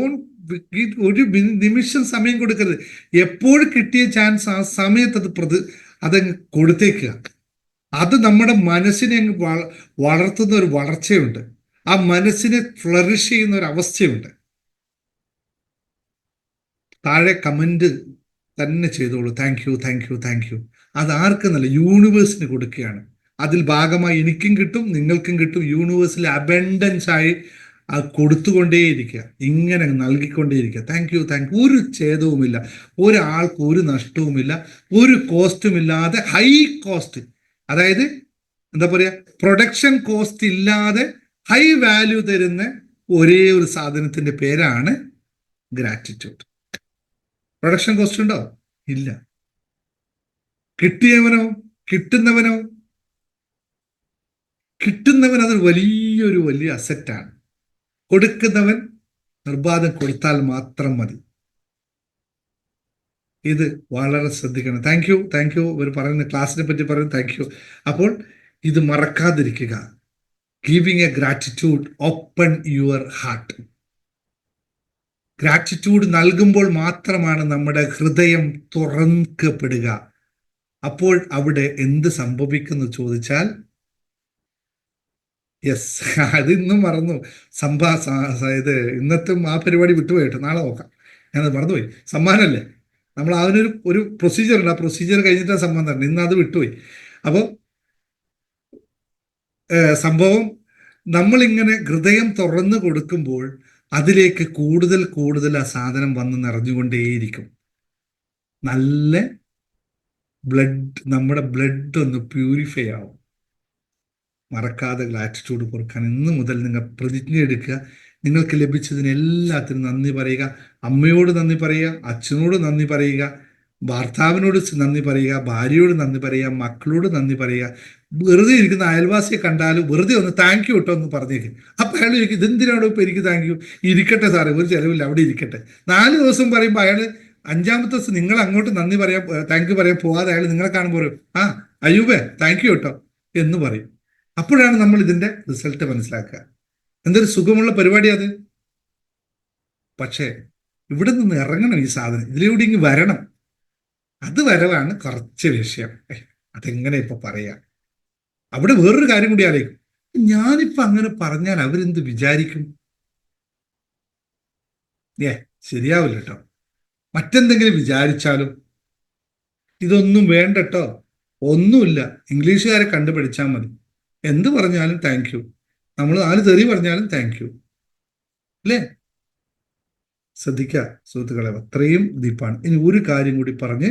ഒരു നിമിഷം സമയം കൊടുക്കരുത്. എപ്പോഴും കിട്ടിയ ചാൻസ് ആ സമയത്ത് അതങ്ങ് കൊടുത്തേക്കുക. അത് നമ്മുടെ മനസ്സിനെ അങ്ങ് വളർത്തുന്ന ഒരു വളർച്ചയുണ്ട്. ആ മനസ്സിനെ ഫ്ലറിഷ് ചെയ്യുന്ന ഒരു അവസ്ഥയുണ്ട്. താഴെ കമന്റ് തന്നെ ചെയ്തോളൂ. Thank you, thank you, thank U. അത് ആർക്കെന്നല്ല, യൂണിവേഴ്സിന് കൊടുക്കുകയാണ്. അതിൽ ഭാഗമായി എനിക്കും കിട്ടും, നിങ്ങൾക്കും കിട്ടും. യൂണിവേഴ്സിൽ അബൻഡൻസ് ആയി കൊടുത്തുകൊണ്ടേയിരിക്കുക, ഇങ്ങനെ നൽകിക്കൊണ്ടേയിരിക്കുക. Thank you, thank you. ഒരു ഛേദവുമില്ല, ഒരാൾക്ക് ഒരു നഷ്ടവുമില്ല, ഒരു കോസ്റ്റുമില്ലാതെ. ഹൈ കോസ്റ്റ്, അതായത് എന്താ പറയുക, പ്രൊഡക്ഷൻ കോസ്റ്റ് ഇല്ലാതെ ഹൈ വാല്യൂ തരുന്ന ഒരേ ഒരു സാധനത്തിന്റെ പേരാണ് ഗ്രാറ്റിറ്റ്യൂഡ്. പ്രൊഡക്ഷൻ കോസ്റ്റ് ഉണ്ടോ? ഇല്ല. കിട്ടിയവനോ, കിട്ടുന്നവനോ, കിട്ടുന്നവൻ അതൊരു വലിയ അസറ്റാണ്. കൊടുക്കുന്നവൻ നിർബാധം കൊടുത്താൽ മാത്രം മതി. ഇത് വളരെ ശ്രദ്ധിക്കണം. Thank you, thank U. ഇവർ പറയുന്ന ക്ലാസ്സിനെ പറ്റി പറയുന്നത് താങ്ക് യു. അപ്പോൾ ഇത് മറക്കാതിരിക്കുക. Giving A gratitude, open your heart. Gratitude നൽകുമ്പോൾ മാത്രമാണ് നമ്മുടെ ഹൃദയം തുറക്കപ്പെടുക. അപ്പോൾ അവിടെ എന്ത് സംഭവിക്കുന്നു ചോദിച്ചാൽ, യെസ്, അതിന്നും മറന്നു. ഇത് ഇന്നത്തെ ആ പരിപാടി വിട്ടുപോയിട്ട് നാളെ നോക്കാം. ഞാനത് മറന്നുപോയി. സമ്മാനമല്ലേ, നമ്മൾ അതിനൊരു പ്രൊസീജിയർ ഉണ്ട്. ആ പ്രൊസീജിയർ കഴിഞ്ഞിട്ടാണ് സമ്മാനം തരണം. ഇന്ന് അത് വിട്ടുപോയി. അപ്പോൾ സംഭവം, നമ്മളിങ്ങനെ ഹൃദയം തുറന്നു കൊടുക്കുമ്പോൾ അതിലേക്ക് കൂടുതൽ കൂടുതൽ ആ സാധനം വന്ന് നിറഞ്ഞുകൊണ്ടേയിരിക്കും. നല്ല നമ്മുടെ ബ്ലഡ് ഒന്ന് പ്യൂരിഫൈ ആവും. മറക്കാതെ ഗ്രാറ്റിറ്റ്യൂഡ് കൊടുക്കാൻ ഇന്ന് മുതൽ നിങ്ങൾ പ്രതിജ്ഞ എടുക്കുക. നിങ്ങൾക്ക് ലഭിച്ചതിന് എല്ലാത്തിനും നന്ദി പറയുക. അമ്മയോട് നന്ദി പറയുക, അച്ഛനോട് നന്ദി പറയുക, ഭർത്താവിനോട് നന്ദി പറയുക, ഭാര്യയോട് നന്ദി പറയുക, മക്കളോട് നന്ദി പറയുക. വെറുതെ ഇരിക്കുന്ന അയൽവാസിയെ കണ്ടാലും വെറുതെ ഒന്ന് താങ്ക് യു കേട്ടോ എന്ന് പറഞ്ഞേക്ക്. അപ്പം അയാൾ ചോദിക്കും, ഇതെന്തിനാണോ ഇപ്പം എനിക്ക് താങ്ക് യു? ഇരിക്കട്ടെ സാറേ, ഒരു ചിലവില്ല, അവിടെ ഇരിക്കട്ടെ. 4 ദിവസം പറയുമ്പോൾ അയാൾ 5-ാമത്തെ ദിവസം നിങ്ങൾ അങ്ങോട്ട് നന്ദി പറയാൻ താങ്ക് യു പറയാൻ പോവാതെ അയാൾ നിങ്ങളെ കാണുമ്പോൾ പറയും, ആ അയ്യൂബേ താങ്ക് യു കേട്ടോ എന്ന് പറയും. അപ്പോഴാണ് നമ്മൾ ഇതിന്റെ റിസൾട്ട് മനസ്സിലാക്കുക. എന്തൊരു സുഖമുള്ള പരിപാടി അത്. പക്ഷേ ഇവിടെ നിന്ന് ഇറങ്ങണം, ഈ സാധനം ഇതിലൂടെ ഇങ്ങ് വരണം. അത് വരവാണ് കുറച്ച് വിഷയം. അതെങ്ങനെ ഇപ്പൊ പറയാ? അവിടെ വേറൊരു കാര്യം കൂടി ആലോചിക്കും. ഞാനിപ്പോ അങ്ങനെ പറഞ്ഞാൽ അവരെന്ത് വിചാരിക്കും? ശരിയാവില്ല കേട്ടോ. മറ്റെന്തെങ്കിലും വിചാരിച്ചാലും ഇതൊന്നും വേണ്ടട്ടോ. ഒന്നുമില്ല, ഇംഗ്ലീഷുകാരെ കണ്ടുപിടിച്ചാൽ മതി. എന്ത് പറഞ്ഞാലും താങ്ക് യു. നമ്മൾ 4 തെറി പറഞ്ഞാലും താങ്ക് യു, അല്ലേ? ശ്രദ്ധിക്കുക സുഹൃത്തുക്കളെ, അത്രയും ഡീപ്പാണ്. ഇനി ഒരു കാര്യം കൂടി പറഞ്ഞ്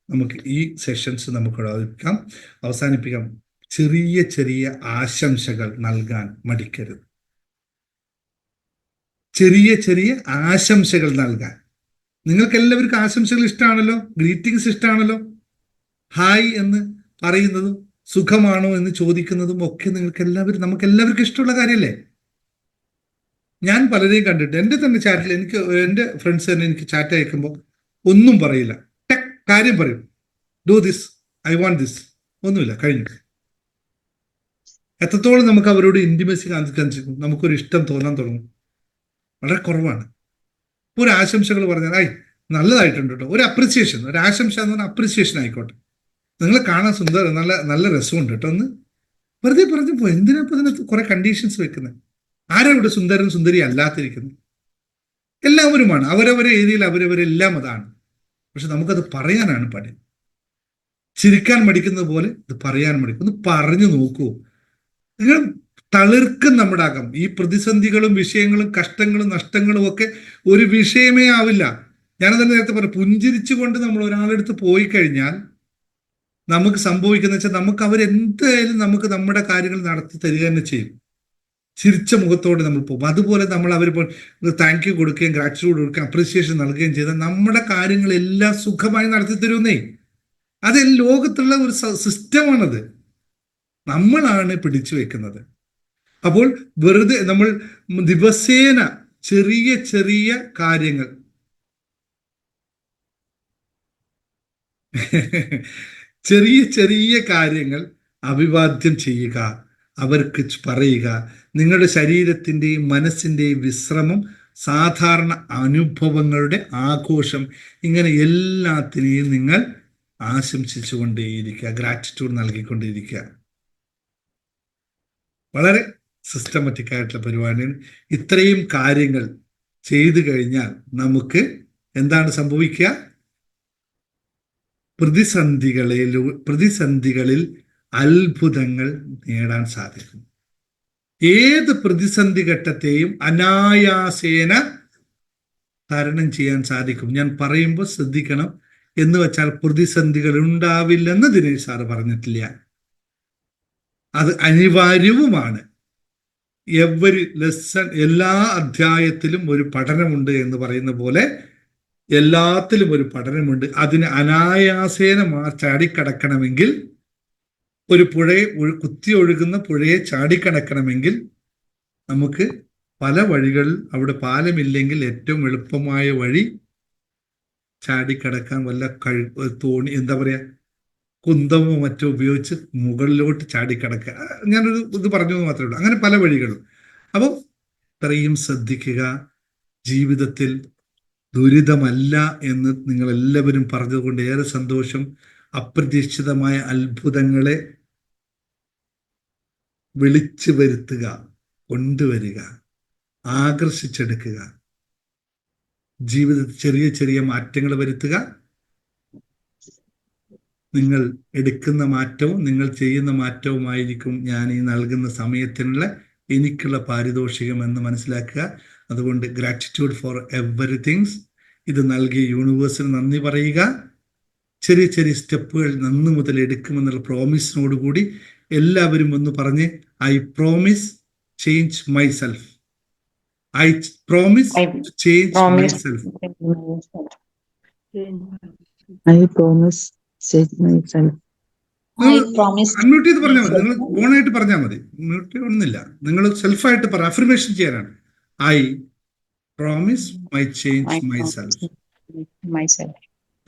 നമുക്ക് ഈ സെഷൻസ് നമുക്ക് അവസാനിപ്പിക്കാം. ചെറിയ ചെറിയ ആശംസകൾ നൽകാൻ മടിക്കരുത്. ചെറിയ ചെറിയ ആശംസകൾ നൽകാൻ. നിങ്ങൾക്ക് എല്ലാവർക്കും ആശംസകൾ ഇഷ്ടമാണല്ലോ, ഗ്രീറ്റിംഗ്സ് ഇഷ്ടമാണല്ലോ. ഹായ് എന്ന് പറയുന്നതും സുഖമാണോ എന്ന് ചോദിക്കുന്നതും ഒക്കെ നമുക്ക് എല്ലാവർക്കും ഇഷ്ടമുള്ള കാര്യമല്ലേ? ഞാൻ പലരെയും കണ്ടിട്ട് എൻ്റെ തന്നെ ചാറ്റിൽ, എൻ്റെ ഫ്രണ്ട്സ് തന്നെ എനിക്ക് ചാറ്റ് അയക്കുമ്പോൾ ഒന്നും പറയില്ല, കാര്യം പറയും, do this, I want this, ഒന്നുമില്ല, കഴിഞ്ഞു. എത്രത്തോളം നമുക്ക് അവരോട് ഇന്റിമസി കാണിക്കും, നമുക്കൊരു ഇഷ്ടം തോന്നാൻ തുടങ്ങും. വളരെ കുറവാണ്. ഒരു ആശംസകൾ പറഞ്ഞാൽ നല്ലതായിട്ടുണ്ട് കേട്ടോ, ഒരു അപ്രിസിയേഷൻ, ഒരു ആശംസ എന്ന് പറഞ്ഞാൽ അപ്രിസിയേഷൻ ആയിക്കോട്ടെ, നിങ്ങളെ കാണാൻ നല്ല നല്ല രസമുണ്ട് കേട്ടോ എന്ന് വെറുതെ പറഞ്ഞു പോയി. എന്തിനാ ഇപ്പൊ ഇതിനകത്ത് കുറെ കണ്ടീഷൻസ് വെക്കുന്നത്? ആരാ ഇവിടെ സുന്ദരൻ സുന്ദരി അല്ലാത്തിരിക്കുന്നു? എല്ലാവരുമാണ്, അവരവരെ ഏരിയയിൽ അവരവരെല്ലാം അതാണ്. പക്ഷെ നമുക്കത് പറയാനാണ് പണി. ചിരിക്കാൻ മടിക്കുന്നത് പോലെ ഇത് പറയാൻ മടിക്കും. ഒന്ന് പറഞ്ഞു നോക്കൂ. നിങ്ങൾ തളിർക്കും നമ്മുടെ അകം. ഈ പ്രതിസന്ധികളും വിഷയങ്ങളും കഷ്ടങ്ങളും നഷ്ടങ്ങളും ഒക്കെ ഒരു വിഷയമേ ആവില്ല. ഞാനത് നേരത്തെ പറഞ്ഞു, പുഞ്ചിരിച്ചുകൊണ്ട് നമ്മൾ ഒരാളെടുത്ത് പോയി കഴിഞ്ഞാൽ നമുക്ക് സംഭവിക്കുന്ന വെച്ചാൽ നമുക്ക് അവരെന്തായാലും നമുക്ക് നമ്മുടെ കാര്യങ്ങൾ നടത്തി തരിക തന്നെ ചെയ്യും. ചിരിച്ച മുഖത്തോടെ നമ്മൾ പോകും. അതുപോലെ നമ്മൾ അവർ താങ്ക് യു കൊടുക്കുകയും ഗ്രാറ്റിറ്റ്യൂഡ് കൊടുക്കുകയും അപ്രീസിയേഷൻ നൽകുകയും ചെയ്താൽ നമ്മുടെ കാര്യങ്ങളെല്ലാം സുഖമായി നടത്തി തരുന്നേ. അത് ലോകത്തുള്ള ഒരു സിസ്റ്റമാണത്. നമ്മളാണ് പിടിച്ചു വെക്കുന്നത്. അപ്പോൾ വെറുതെ നമ്മൾ ദിവസേന ചെറിയ ചെറിയ കാര്യങ്ങൾ ചെറിയ ചെറിയ കാര്യങ്ങൾ അഭിവാദ്യം ചെയ്യുക, അവർക്ക് പറയുക. നിങ്ങളുടെ ശരീരത്തിൻ്റെയും മനസ്സിൻ്റെയും വിശ്രമം, സാധാരണ അനുഭവങ്ങളുടെ ആഘോഷം, ഇങ്ങനെ എല്ലാത്തിനെയും നിങ്ങൾ ആശംസിച്ചുകൊണ്ടേയിരിക്കുക, ഗ്രാറ്റിറ്റ്യൂഡ് നൽകിക്കൊണ്ടേയിരിക്കുക. വളരെ സിസ്റ്റമാറ്റിക് ആയിട്ടുള്ള പരിപാടിയാണ്. ഇത്രയും കാര്യങ്ങൾ ചെയ്തു കഴിഞ്ഞാൽ നമുക്ക് എന്താണ് സംഭവിക്കുക? പ്രതിസന്ധികളിൽ അത്ഭുതങ്ങൾ നേടാൻ സാധിക്കും. ഏത് പ്രതിസന്ധി ഘട്ടത്തെയും അനായാസേന തരണം ചെയ്യാൻ സാധിക്കും. ഞാൻ പറയുമ്പോൾ ശ്രദ്ധിക്കണം. എന്ന് വെച്ചാൽ പ്രതിസന്ധികൾ ഉണ്ടാവില്ലെന്ന് ദിനേശ് സാറ് പറഞ്ഞിട്ടില്ല. അത് അനിവാര്യവുമാണ്. എല്ലാ അധ്യായത്തിലും ഒരു പഠനമുണ്ട് എന്ന് പറയുന്ന പോലെ എല്ലാത്തിലും ഒരു പഠനമുണ്ട്. അതിന് അനായാസേന ചാടിക്കടക്കണമെങ്കിൽ, ഒരു കുത്തി ഒഴുകുന്ന പുഴയെ ചാടിക്കടക്കണമെങ്കിൽ നമുക്ക് പല വഴികളിൽ, അവിടെ പാലമില്ലെങ്കിൽ ഏറ്റവും എളുപ്പമായ വഴി ചാടിക്കടക്കാൻ വല്ല തോണി, എന്താ പറയാ, കുന്തമോ മറ്റോ ഉപയോഗിച്ച് മുകളിലോട്ട് ചാടിക്കടക്കുക. ഞാനൊരു ഇത് പറഞ്ഞു മാത്രമേ ഉള്ളൂ. അങ്ങനെ പല വഴികളും. അപ്പം ഇത്രയും ശ്രദ്ധിക്കുക. ജീവിതത്തിൽ ദുരിതമല്ല എന്ന് നിങ്ങൾ എല്ലാവരും പറഞ്ഞതുകൊണ്ട് ഏറെ സന്തോഷം. അപ്രതീക്ഷിതമായ അത്ഭുതങ്ങളെ വിളിച്ചു വരുത്തുക, കൊണ്ടുവരിക, ആകർഷിച്ചെടുക്കുക. ജീവിതത്തിൽ ചെറിയ ചെറിയ മാറ്റങ്ങൾ വരുത്തുക. നിങ്ങൾ എടുക്കുന്ന മാറ്റവും നിങ്ങൾ ചെയ്യുന്ന മാറ്റവുമായിരിക്കും ഞാൻ ഈ നൽകുന്ന സമയത്തിനുള്ള എനിക്കുള്ള പാരിതോഷികം എന്ന് മനസ്സിലാക്കുക. അതുകൊണ്ട് ഗ്രാറ്റിറ്റ്യൂഡ് ഫോർ എവറിത്തിങ്സ്. ഇത് നൽകിയ യൂണിവേഴ്സിന് നന്ദി പറയുക. ചെറിയ ചെറിയ സ്റ്റെപ്പുകൾ നന്ന് മുതൽ എടുക്കുമെന്നുള്ള പ്രോമിസിനോടുകൂടി എല്ലാവരും ഒന്ന് പറഞ്ഞ്, I promise change myself. I promise to change myself. I promise change myself. Unmute ചെയ്ത് പറഞ്ഞാൽ മതി, നിങ്ങൾ ഓണായിട്ട് പറഞ്ഞാൽ മതി, മ്യൂട്ട് ചെയ്യണമെന്നില്ല. നിങ്ങൾ സെൽഫായിട്ട് പറ, അഫർമേഷൻ ചെയ്യാനാണ്. I promise my change myself.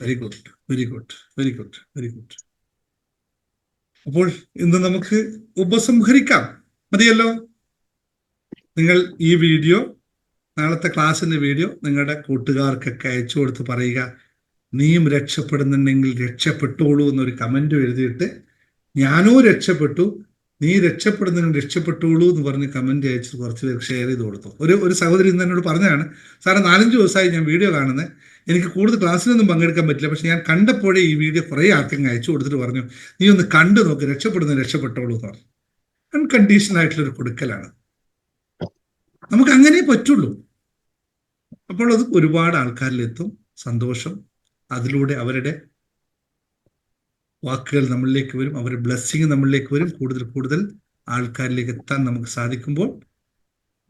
Very good, very good, very good, very good. അപ്പോൾ ഇന്ന് നമുക്ക് ഉപസംഹരിക്കാം, മതിയല്ലോ. നിങ്ങൾ ഈ വീഡിയോ, നാളത്തെ ക്ലാസ്സിന്റെ വീഡിയോ നിങ്ങളുടെ കൂട്ടുകാർക്കൊക്കെ അയച്ചു കൊടുത്ത് പറയുക, നീയും രക്ഷപ്പെടുന്നുണ്ടെങ്കിൽ രക്ഷപ്പെട്ടോളൂ എന്നൊരു കമന്റ് എഴുതിയിട്ട്, ഞാനോ രക്ഷപ്പെട്ടു, നീ രക്ഷപ്പെടുന്നെങ്കിൽ രക്ഷപ്പെട്ടോളൂ എന്ന് പറഞ്ഞ് കമന്റ് അയച്ച് കുറച്ച് പേർക്ക് ഷെയർ ചെയ്ത് കൊടുത്തു. ഒരു സഹോദരി ഇന്ന് എന്നോട് പറഞ്ഞതാണ്, സാറേ 4-5 ദിവസമായി ഞാൻ വീഡിയോ കാണുന്നത്, എനിക്ക് കൂടുതൽ ക്ലാസ്സിലൊന്നും പങ്കെടുക്കാൻ പറ്റില്ല, പക്ഷെ ഞാൻ കണ്ടപ്പോഴേ ഈ വീഡിയോ കുറേ ആർക്കെങ്കിലും അയച്ചു കൊടുത്തിട്ട് പറഞ്ഞു, നീ ഒന്ന് കണ്ടു നോക്ക്, രക്ഷപ്പെട്ടോളൂ എന്ന് പറഞ്ഞു. അൺകണ്ടീഷണൽ ആയിട്ടുള്ളൊരു കൊടുക്കലാണ്. നമുക്ക് അങ്ങനെ പറ്റുള്ളൂ. അപ്പോൾ അത് ഒരുപാട് ആൾക്കാരിലെത്തും. സന്തോഷം. അതിലൂടെ അവരുടെ വാക്കുകൾ നമ്മളിലേക്ക് വരും, അവരുടെ ബ്ലെസ്സിങ് നമ്മളിലേക്ക് വരും. കൂടുതൽ കൂടുതൽ ആൾക്കാരിലേക്ക് എത്താൻ നമുക്ക് സാധിക്കുമ്പോൾ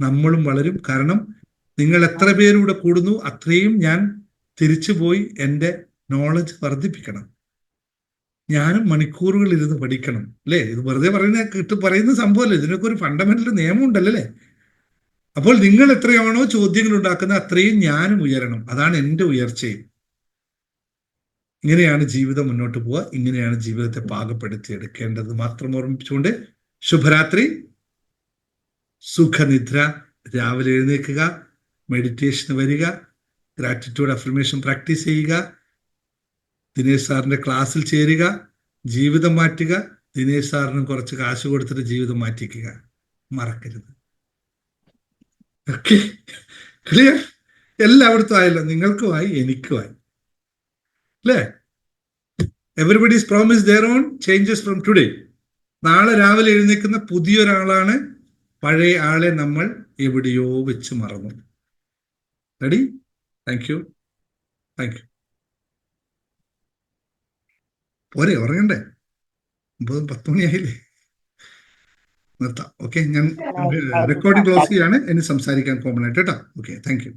നമ്മളും വളരും. കാരണം നിങ്ങൾ എത്ര പേരൂടെ കൂടുന്നു, അത്രയും ഞാൻ തിരിച്ചു പോയി എൻ്റെ നോളജ് വർദ്ധിപ്പിക്കണം. ഞാനും മണിക്കൂറുകൾ ഇരുന്ന് പഠിക്കണം, അല്ലേ? ഇത് വെറുതെ പറയുന്ന സംഭവമല്ലേ, ഇതിനൊക്കെ ഒരു ഫണ്ടമെന്റൽ നിയമം ഉണ്ടല്ലേ. അപ്പോൾ നിങ്ങൾ എത്രയാണോ ചോദ്യങ്ങൾ ഉണ്ടാക്കുന്നത്, അത്രയും ഞാനും ഉയരണം. അതാണ് എൻ്റെ ഉയർച്ചയും. ഇങ്ങനെയാണ് ജീവിതം മുന്നോട്ട് പോവുക. ഇങ്ങനെയാണ് ജീവിതത്തെ പാകപ്പെടുത്തിയെടുക്കേണ്ടത്. മാത്രം ഓർമ്മിപ്പിച്ചുകൊണ്ട് ശുഭരാത്രി, സുഖനിദ്ര. രാവിലെ എഴുന്നേൽക്കുക, മെഡിറ്റേഷന് വരിക, ഗ്രാറ്റിറ്റ്യൂഡ് അഫർമേഷൻ പ്രാക്ടീസ് ചെയ്യുക, ദിനേശ് സാറിന്റെ ക്ലാസ്സിൽ ചേരുക, ജീവിതം മാറ്റുക. ദിനേശ് സാറിന് കുറച്ച് കാശ് കൊടുത്തിട്ട് ജീവിതം മാറ്റിക്കുക, മറക്കരുത്. Okay, clear? എല്ലായിടത്തും ആയല്ലോ, നിങ്ങൾക്കുമായി എനിക്കുമായി, അല്ലേ? Everybody's promise their own changes from today. നാളെ രാവിലെ എഴുന്നേൽക്കുന്ന പുതിയൊരാളാണ്. പഴയ ആളെ നമ്മൾ എവിടെയോ വെച്ച് മറന്നു. Ready? Thank you, thank U. പോരെ, ഉറങ്ങണ്ടേ? 9-10 മണിയായില്ലേ? നിർത്താം. ഓക്കെ, ഞാൻ റെക്കോർഡിംഗ് ക്ലോസ് ചെയ്യാണ്. ഇനി സംസാരിക്കാൻ കോമൺ ആയിട്ട് കേട്ടോ. Okay, thank you.